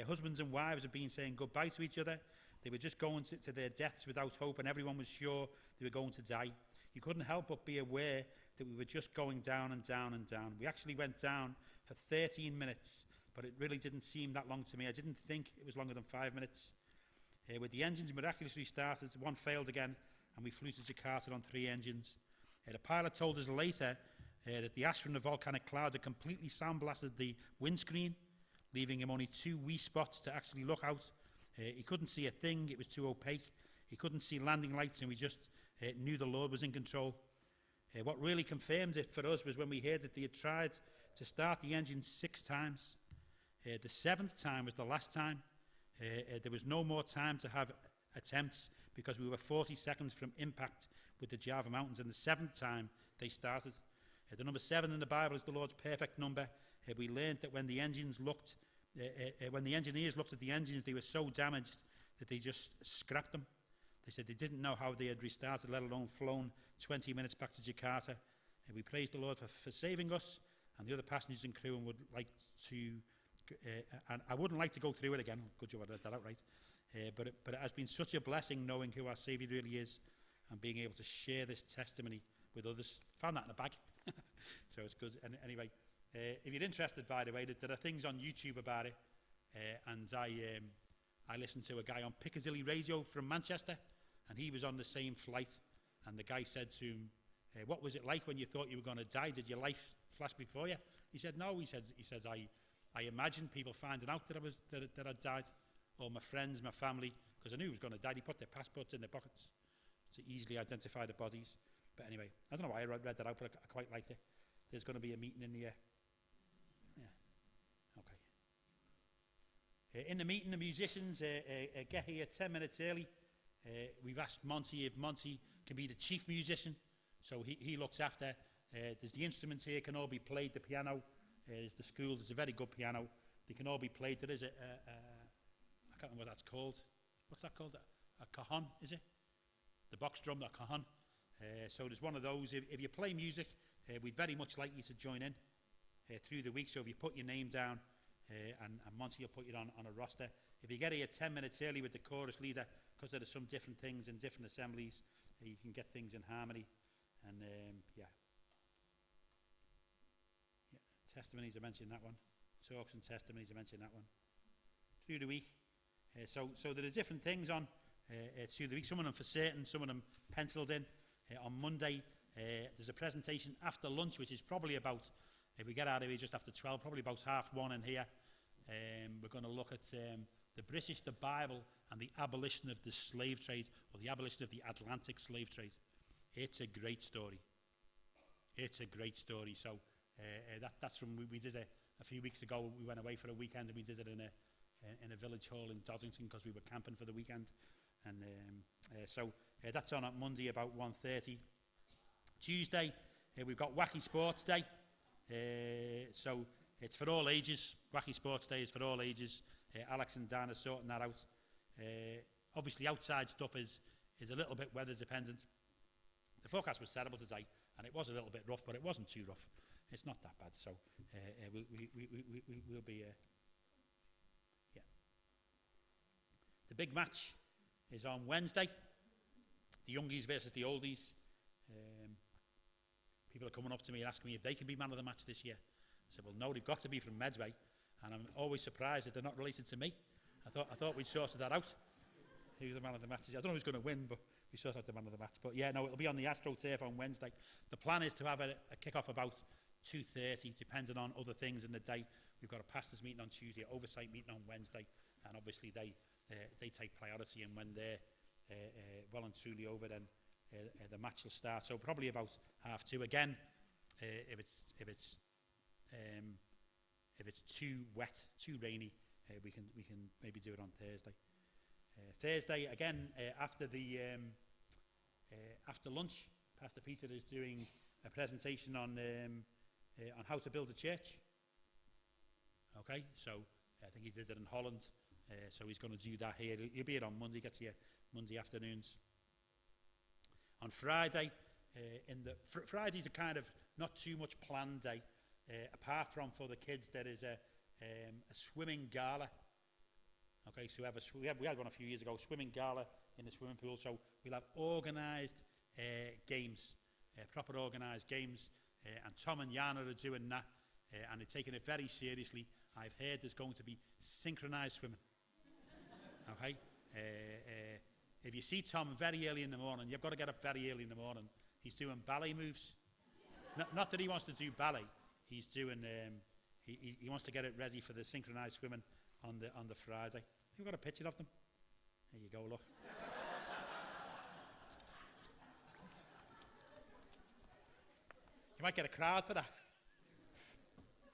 husbands and wives had been saying goodbye to each other. They were just going to their deaths without hope, and everyone was sure they were going to die. You couldn't help but be aware that we were just going down and down and down. We actually went down for 13 minutes, but it really didn't seem that long to me. I didn't think it was longer than 5 minutes. With the engines miraculously started, one failed again, and we flew to Jakarta on 3 engines. The pilot told us later that the ash from the volcanic cloud had completely sandblasted the windscreen, leaving him only 2 wee spots to actually look out. He couldn't see a thing, it was too opaque. He couldn't see landing lights, and we just knew the Lord was in control. What really confirmed it for us was when we heard that they had tried to start the engine 6 times. The 7th time was the last time. There was no more time to have attempts because we were 40 seconds from impact with the Java Mountains, and the 7th time they started. The number 7 in the Bible is the Lord's perfect number. We learned that when the engineers looked at the engines, they were so damaged that they just scrapped them. They said they didn't know how they had restarted, let alone flown 20 minutes back to Jakarta. We praise the Lord for saving us and the other passengers and crew, and would like to, and I wouldn't like to go through it again. Good job I read that out right. But it has been such a blessing knowing who our Saviour really is and being able to share this testimony with others. Found that in a bag, so it's good. And anyway, if you're interested, by the way, there are things on YouTube about it, and I listened to a guy on Piccadilly Radio from Manchester, and he was on the same flight, and the guy said to him, what was it like when you thought you were going to die? Did your life flash before you? He said, no. He says, I imagined people finding out that I'd died, or my friends, my family, because I knew he was going to die. He put their passports in their pockets to easily identify the bodies. But anyway, I don't know why I read that out, but I quite liked it. There's going to be a meeting in the okay. In the meeting, the musicians get here 10 minutes early. We've asked Monty if Monty can be the chief musician, so he looks after. There's the instruments here, can all be played. The piano, there's the school, there's a very good piano. They can all be played. There is I can't remember what that's called. What's that called? A cajon, is it? The box drum, a cajon. So there's one of those. If you play music, we'd very much like you to join in through the week. So if you put your name down, and Monty will put you on a roster. If you get here 10 minutes early with the chorus leader, because there are some different things in different assemblies, you can get things in harmony. And testimonies, I mentioned that one. Talks and testimonies, I mentioned that one. Through the week. So there are different things on through the week. Some of them for certain, some of them penciled in. On Monday, there's a presentation after lunch, which is probably about, if we get out of here just after 12, probably about 1:30 in here. We're going to look at the British, the Bible, and the abolition of the slave trade, or the abolition of the Atlantic slave trade. It's a great story. It's a great story. So that's from we did it a few weeks ago. We went away for a weekend, and we did it in a village hall in Doddington because we were camping for the weekend. And so that's on Monday about 1:30. Tuesday, we've got Wacky Sports Day. So it's for all ages. Wacky Sports Day is for all ages. Alex and Dan are sorting that out. Obviously, outside stuff is a little bit weather dependent. The forecast was terrible today, and it was a little bit rough, but it wasn't too rough. It's not that bad. So we'll be. The big match is on Wednesday. The youngies versus the oldies. People are coming up to me and asking me if they can be man of the match this year. I said, well, no, they've got to be from Medway. And I'm always surprised that they're not related to me. I thought we'd sorted that out. Who's the man of the match? I don't know who's going to win, but we sorted out the man of the match. But yeah, no, it'll be on the AstroTurf on Wednesday. The plan is to have a kick-off about 2:30, depending on other things in the day. We've got a pastors meeting on Tuesday, oversight meeting on Wednesday, and obviously they take priority, and when they're well and truly over, then the match will start. So probably about 2:30. Again, if it's too wet, too rainy, we can maybe do it on Thursday. Thursday again after lunch, Pastor Peter is doing a presentation on how to build a church. Okay, so I think he did it in Holland. So he's going to do that here. He'll be here on Monday, gets here Monday afternoons. On Friday, Friday's a kind of not too much planned day. Apart from for the kids, there is a swimming gala. Okay, so we had one a few years ago, swimming gala in the swimming pool. So we'll have organised games, proper organised games. And Tom and Yana are doing that, and they're taking it very seriously. I've heard there's going to be synchronised swimming. Okay, if you see Tom very early in the morning, you've got to get up very early in the morning. He's doing ballet moves. Not that he wants to do ballet. He's doing. He wants to get it ready for the synchronized swimming on the Friday. You've got a picture of them. There you go. Look. You might get a crowd for that.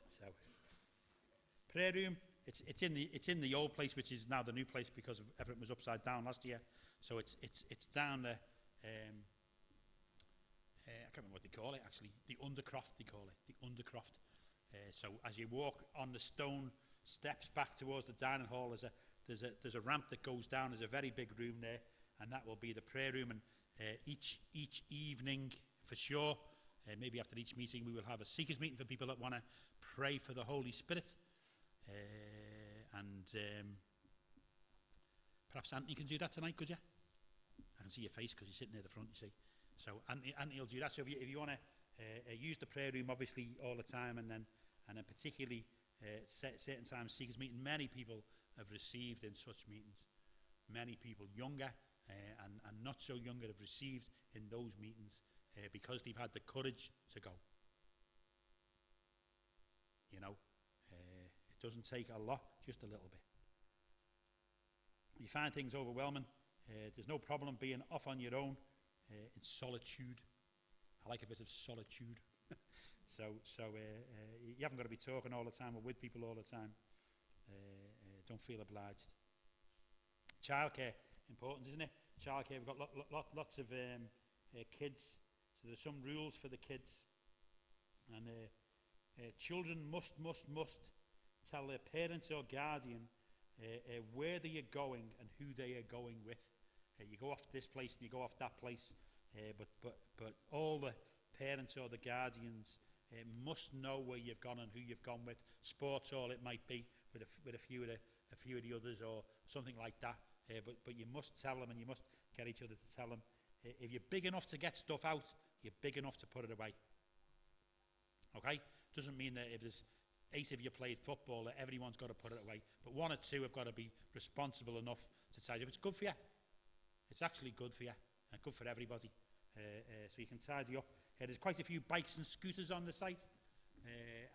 So, prayer room. It's in the old place, which is now the new place because everything was upside down last year. So it's down the. I can't remember what they call it actually. The Undercroft they call it. The Undercroft. So as you walk on the stone steps back towards the dining hall, there's a ramp that goes down. There's a very big room there, and that will be the prayer room. And each evening, for sure, maybe after each meeting, we will have a seekers meeting for people that want to pray for the Holy Spirit. Perhaps Anthony can do that tonight, could you? I can see your face because you're sitting near the front, you see. So Anthony will do that. So if you want to use the prayer room, obviously, all the time, and then particularly certain times, seekers meeting, many people have received in such meetings. Many people younger and not so younger have received in those meetings because they've had the courage to go. You know, it doesn't take a lot, just a little bit. If you find things overwhelming, there's no problem being off on your own in solitude. I like a bit of solitude. So you haven't got to be talking all the time or with people all the time. Don't feel obliged. Childcare, important, isn't it? Childcare, we've got lots of kids. So there's some rules for the kids. And children must tell their parents or guardian where they are going and who they are going with. You go off this place and you go off that place, but all the parents or the guardians must know where you've gone and who you've gone with. Sports hall it might be with a few of the others or something like that. But you must tell them, and you must get each other to tell them. If you're big enough to get stuff out, you're big enough to put it away. Okay? Doesn't mean that if there's 8 of you played football that everyone's got to put it away, but 1 or 2 have got to be responsible enough to tidy up. It's good for you. It's actually good for you and good for everybody. So you can tidy up. There's quite a few bikes and scooters on the site,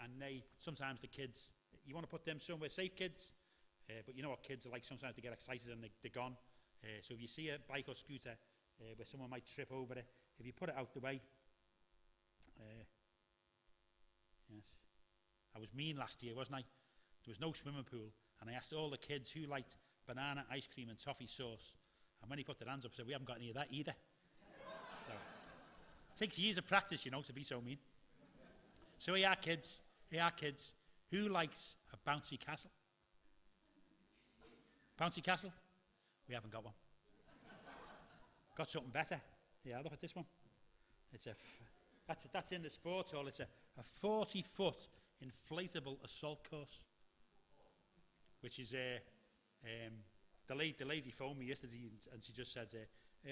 and sometimes the kids, you want to put them somewhere safe, kids, but you know what kids are like, sometimes they get excited and they're gone. So if you see a bike or scooter where someone might trip over it, if you put it out the way. Yes, I was mean last year, wasn't I? There was no swimming pool, and I asked all the kids who liked banana ice cream and toffee sauce, and when he put their hands up, I said, we haven't got any of that either. So it takes years of practice, you know, to be so mean. So here are kids. Who likes a bouncy castle? Bouncy castle? We haven't got one. Got something better. Yeah, look at this one. It's that's in the sports hall. It's a 40-foot inflatable assault course, which is the lady phoned me yesterday and she just said,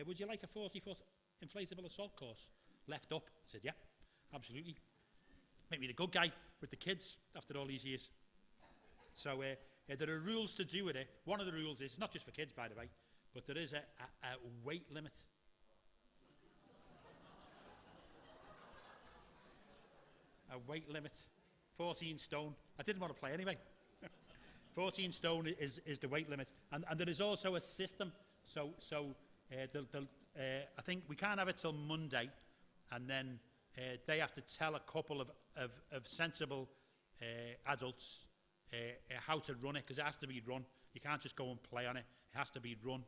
would you like a 40-foot inflatable assault course left up? I said, yeah, absolutely. Make me the good guy with the kids after all these years. So there are rules to do with it. One of the rules is, it's not just for kids, by the way, but there is a weight limit. A weight limit. 14 stone. I didn't want to play anyway. 14 stone is the weight limit. And there is also a system. So I think we can't have it till Monday, and then they have to tell a couple of sensible adults how to run it, because it has to be run. You can't just go and play on it. It has to be run.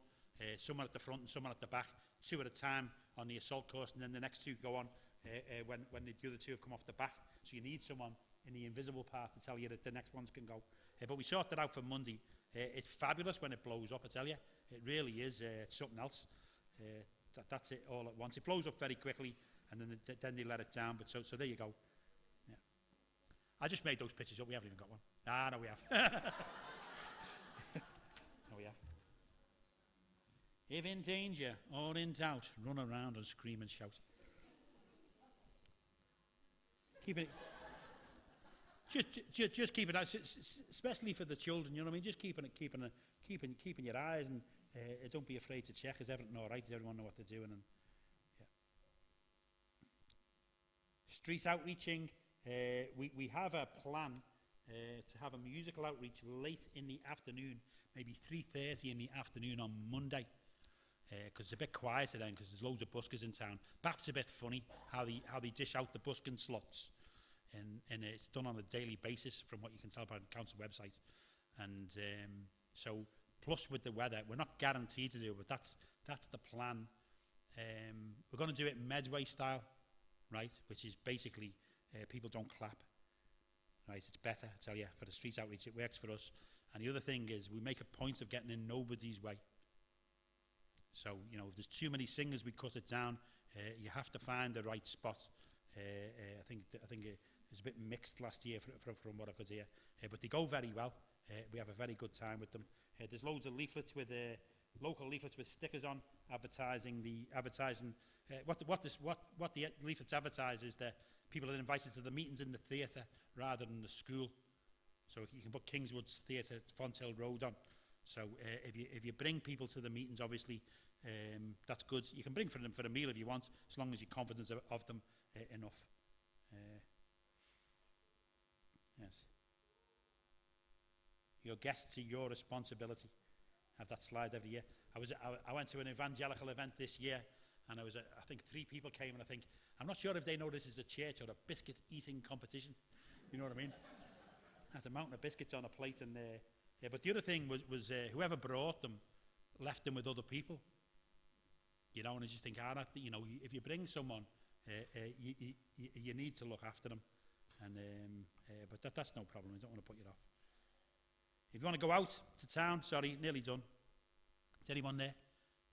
Someone at the front and someone at the back, 2 at a time on the assault course, and then the next 2 go on when the other 2 have come off the back. So you need someone in the invisible part to tell you that the next ones can go. But we sorted that out for Monday. It's fabulous when it blows up, I tell you. It really is something else. That's it all at once. It blows up very quickly, and then they let it down. But so there you go. Yeah. I just made those pictures up. We haven't even got one. No, we have. No, we have. If in danger or in doubt, run around and scream and shout. Keep it. Just keep it out, especially for the children. You know what I mean? Just keeping your eyes and don't be afraid to check. Is everything all right? Does everyone know what they're doing? And yeah. Street outreaching. We have a plan to have a musical outreach late in the afternoon, maybe 3:30 in the afternoon on Monday, because it's a bit quieter then, because there's loads of buskers in town. Bath's a bit funny how they dish out the busking slots, and it's done on a daily basis from what you can tell by the council website. And so, plus with the weather, we're not guaranteed to do it, but that's the plan. We're going to do it Medway style, right? Which is basically people don't clap, right? It's better, I tell you, for the street outreach. It works for us. And the other thing is we make a point of getting in nobody's way. So, you know, if there's too many singers, we cut it down. You have to find the right spot. I think it was a bit mixed last year from what I could hear. But they go very well. We have a very good time with them. There's loads of leaflets with local leaflets with stickers on advertising. What the leaflets advertise is that people are invited to the meetings in the theatre rather than the school. So you can put Kingswood's Theatre, Fonthill Road on. So if you bring people to the meetings, obviously, that's good. You can bring them for a meal if you want, as long as you're confident of them enough. Yes. Your guests are your responsibility. I have that slide every year. I went to an evangelical event this year, and I think 3 people came, and I'm not sure if they know this is a church or a biscuit eating competition. You know what I mean? There's a mountain of biscuits on a plate, and but the other thing was whoever brought them left them with other people. You know, and I just think, you know, if you bring someone, you need to look after them, and but that's no problem. I don't want to put you off. If you want to go out to town, sorry, nearly done. Is anyone there?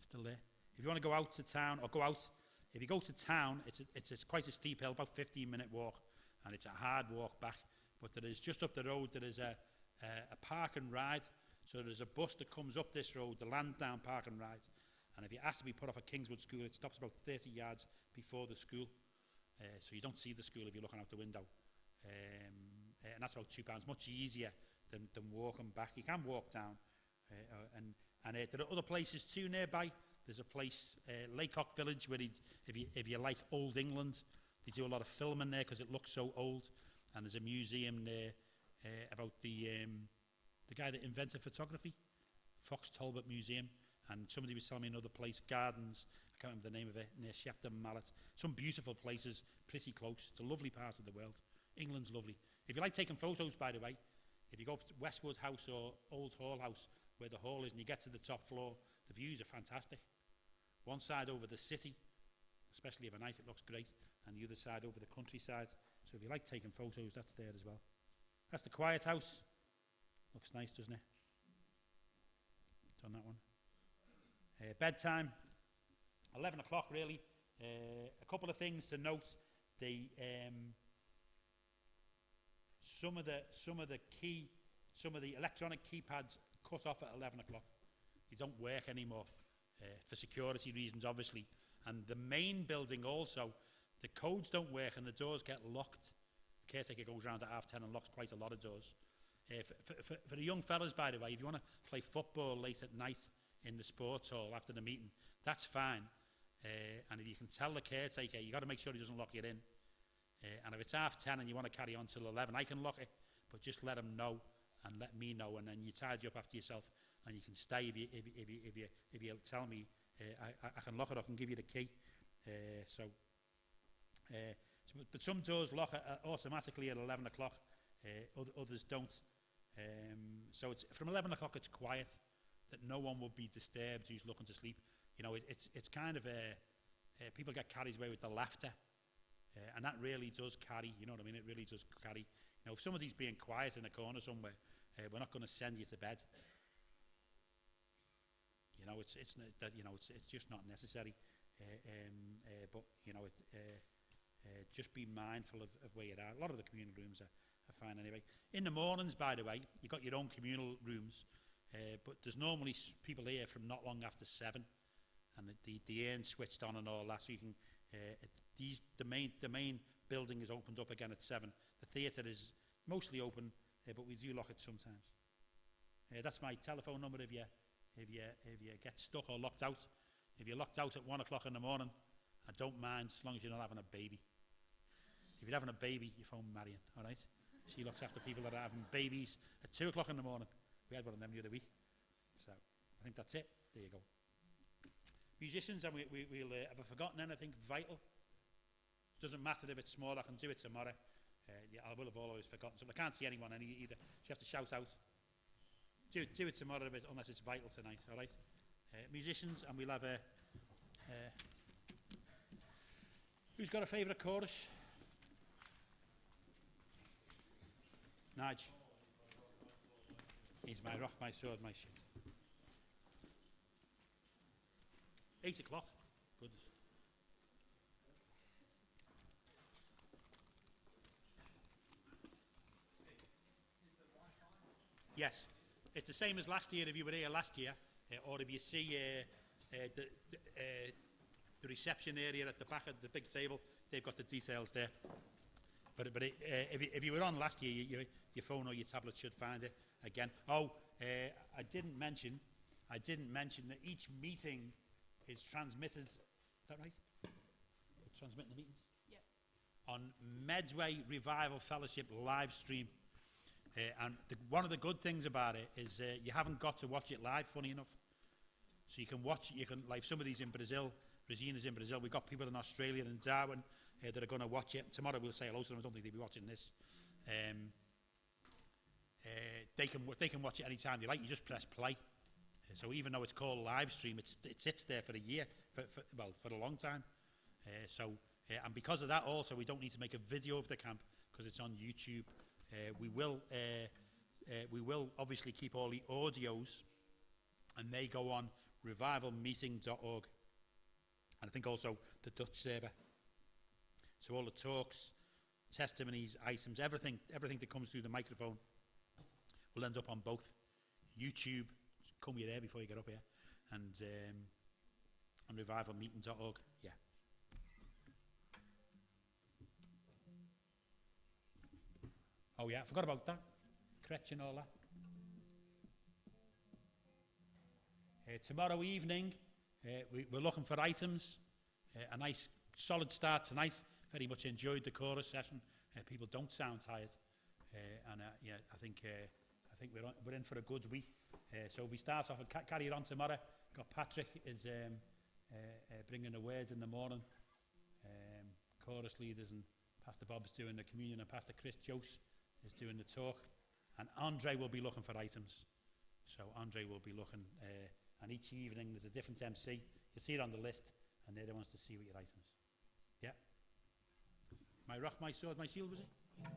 Still there? If you want to go out to town, or go out, if you go to town, it's quite a steep hill, about 15-minute walk, and it's a hard walk back. But there is, just up the road, there is a park and ride. So there's a bus that comes up this road, the Lansdowne Park and Ride. And if you ask to be put off at Kingswood School, it stops about 30 yards before the school. So you don't see the school if you're looking out the window. And that's about £2, much easier than walking back. You can walk down. And there are other places too nearby. There's a place, Laycock Village, where if you like old England, they do a lot of filming there because it looks so old. And there's a museum there about the guy that invented photography, Fox Talbot Museum. And somebody was telling me another place, Gardens, I can't remember the name of it, near Shepton Mallet. Some beautiful places, pretty close. It's a lovely part of the world. England's lovely. If you like taking photos, by the way, if you go up to Westwood House or Old Hall House, where the hall is, and you get to the top floor, the views are fantastic. One side over the city, especially overnight, it looks great, and the other side over the countryside. So if you like taking photos, that's there as well. That's the Quiet House. Looks nice, doesn't it? Done that one. Bedtime, 11 o'clock really. A couple of things to note. Some of the electronic keypads cut off at 11 o'clock. They don't work anymore for security reasons, obviously. And the main building also, the codes don't work and the doors get locked. The caretaker goes around at 10:30 and locks quite a lot of doors. For the young fellas, by the way, if you want to play football late at night in the sports hall after the meeting, that's fine. And if you can tell the caretaker, you got to make sure he doesn't lock you in. And if it's 10:30 and you want to carry on till 11, I can lock it, but just let him know and let me know, and then you tidy up after yourself, and you can stay if you tell me. I can lock it. I can give you the key. But some doors lock automatically at 11 o'clock. Others don't. So it's from 11 o'clock. It's quiet, that no one will be disturbed who's looking to sleep. You know, it's kind of people get carried away with the laughter, and that really does carry. You know what I mean? It really does carry. You know, if somebody's being quiet in a corner somewhere, we're not going to send you to bed. You know, it's just not necessary. But you know, just be mindful of where you are. A lot of the communal rooms are fine anyway. In the mornings, by the way, you've got your own communal rooms, but there's normally people here from not long after 7, and the urn switched on and all that. So you can the main building is opened up again at 7. The theatre is mostly open, but we do lock it sometimes. That's my telephone number if if you get stuck or locked out. If you're locked out at 1 o'clock in the morning, I don't mind as long as you're not having a baby. If you're having a baby, you phone Marion, all right? She looks after people that are having babies at 2 o'clock in the morning. We had one of them the other week. So I think that's it. There you go. Musicians, and we'll have I forgotten anything vital? Doesn't matter if it's small, I can do it tomorrow. Yeah, I will have always forgotten. So I can't see anyone either. So you have to shout out. Do it tomorrow unless it's vital tonight, all right? Musicians, and we'll have a... who's got a favourite chorus? Nige. He's my rock, my sword, my shield. 8 o'clock. Goodness. Yes. It's the same as last year if you were here last year, or if you see the reception area at the back of the big table, they've got the details there. But if you were on last year, your phone or your tablet should find it again. Oh, I didn't mention that each meeting is transmitted. Is that right? We're transmitting the meetings? Yep. On Medway Revival Fellowship live stream. And one of the good things about it is you haven't got to watch it live, funny enough. So you can watch it, like somebody's in Brazil, Regina's in Brazil, we've got people in Australia and Darwin that are going to watch it. Tomorrow we'll say hello to them, I don't think they'll be watching this. They can watch it any time they like, you just press play. So even though it's called live stream, it sits there for a year, for a long time. And because of that also, we don't need to make a video of the camp because it's on YouTube. We will obviously keep all the audios, and they go on revivalmeeting.org, and I think also the Dutch server. So all the talks, testimonies, items, everything that comes through the microphone will end up on both YouTube. Come here there before you get up here, and on revivalmeeting.org. Yeah. Oh yeah, I forgot about that. Cretch and all that. Tomorrow evening, we're looking for items. A nice solid start tonight. Very much enjoyed the chorus session. People don't sound tired, and yeah, I think we're in for a good week. So we start off and carry it on tomorrow. Got Patrick is bringing the words in the morning. Chorus leaders and Pastor Bob's doing the communion, and Pastor Chris Jose is doing the talk, and Andre will be looking for items. So Andre will be looking, and each evening there's a different MC. You see it on the list, and they're the ones to see what your items. Yeah. My rock, my sword, my shield, was it? Yes.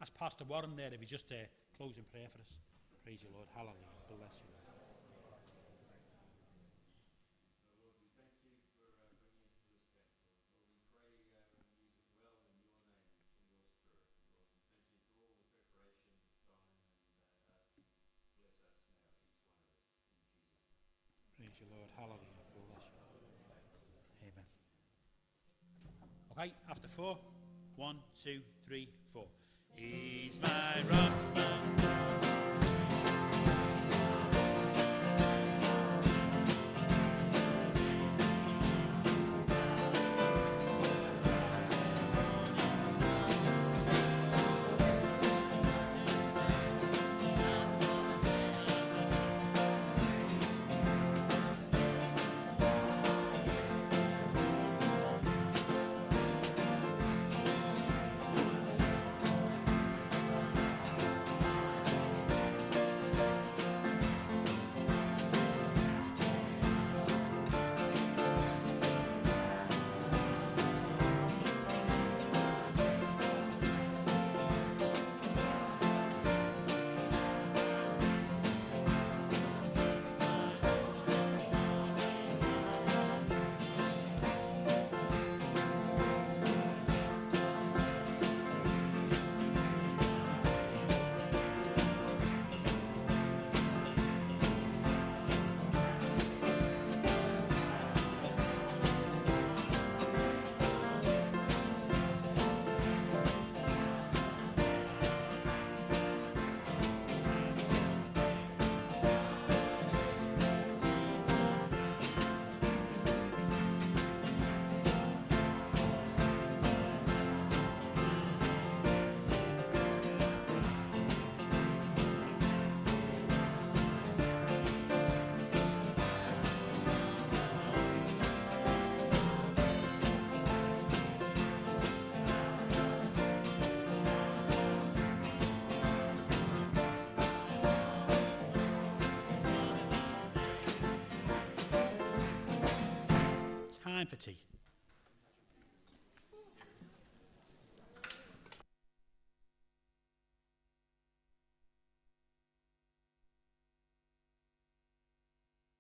Ask Pastor Warren there if he just close in prayer for us. Praise you, Lord. Hallelujah. Bless you, Lord. Praise you, Lord. Hallelujah. Bless you. Amen. Okay, after 4. 1, 2, 3, 4. He's my rock,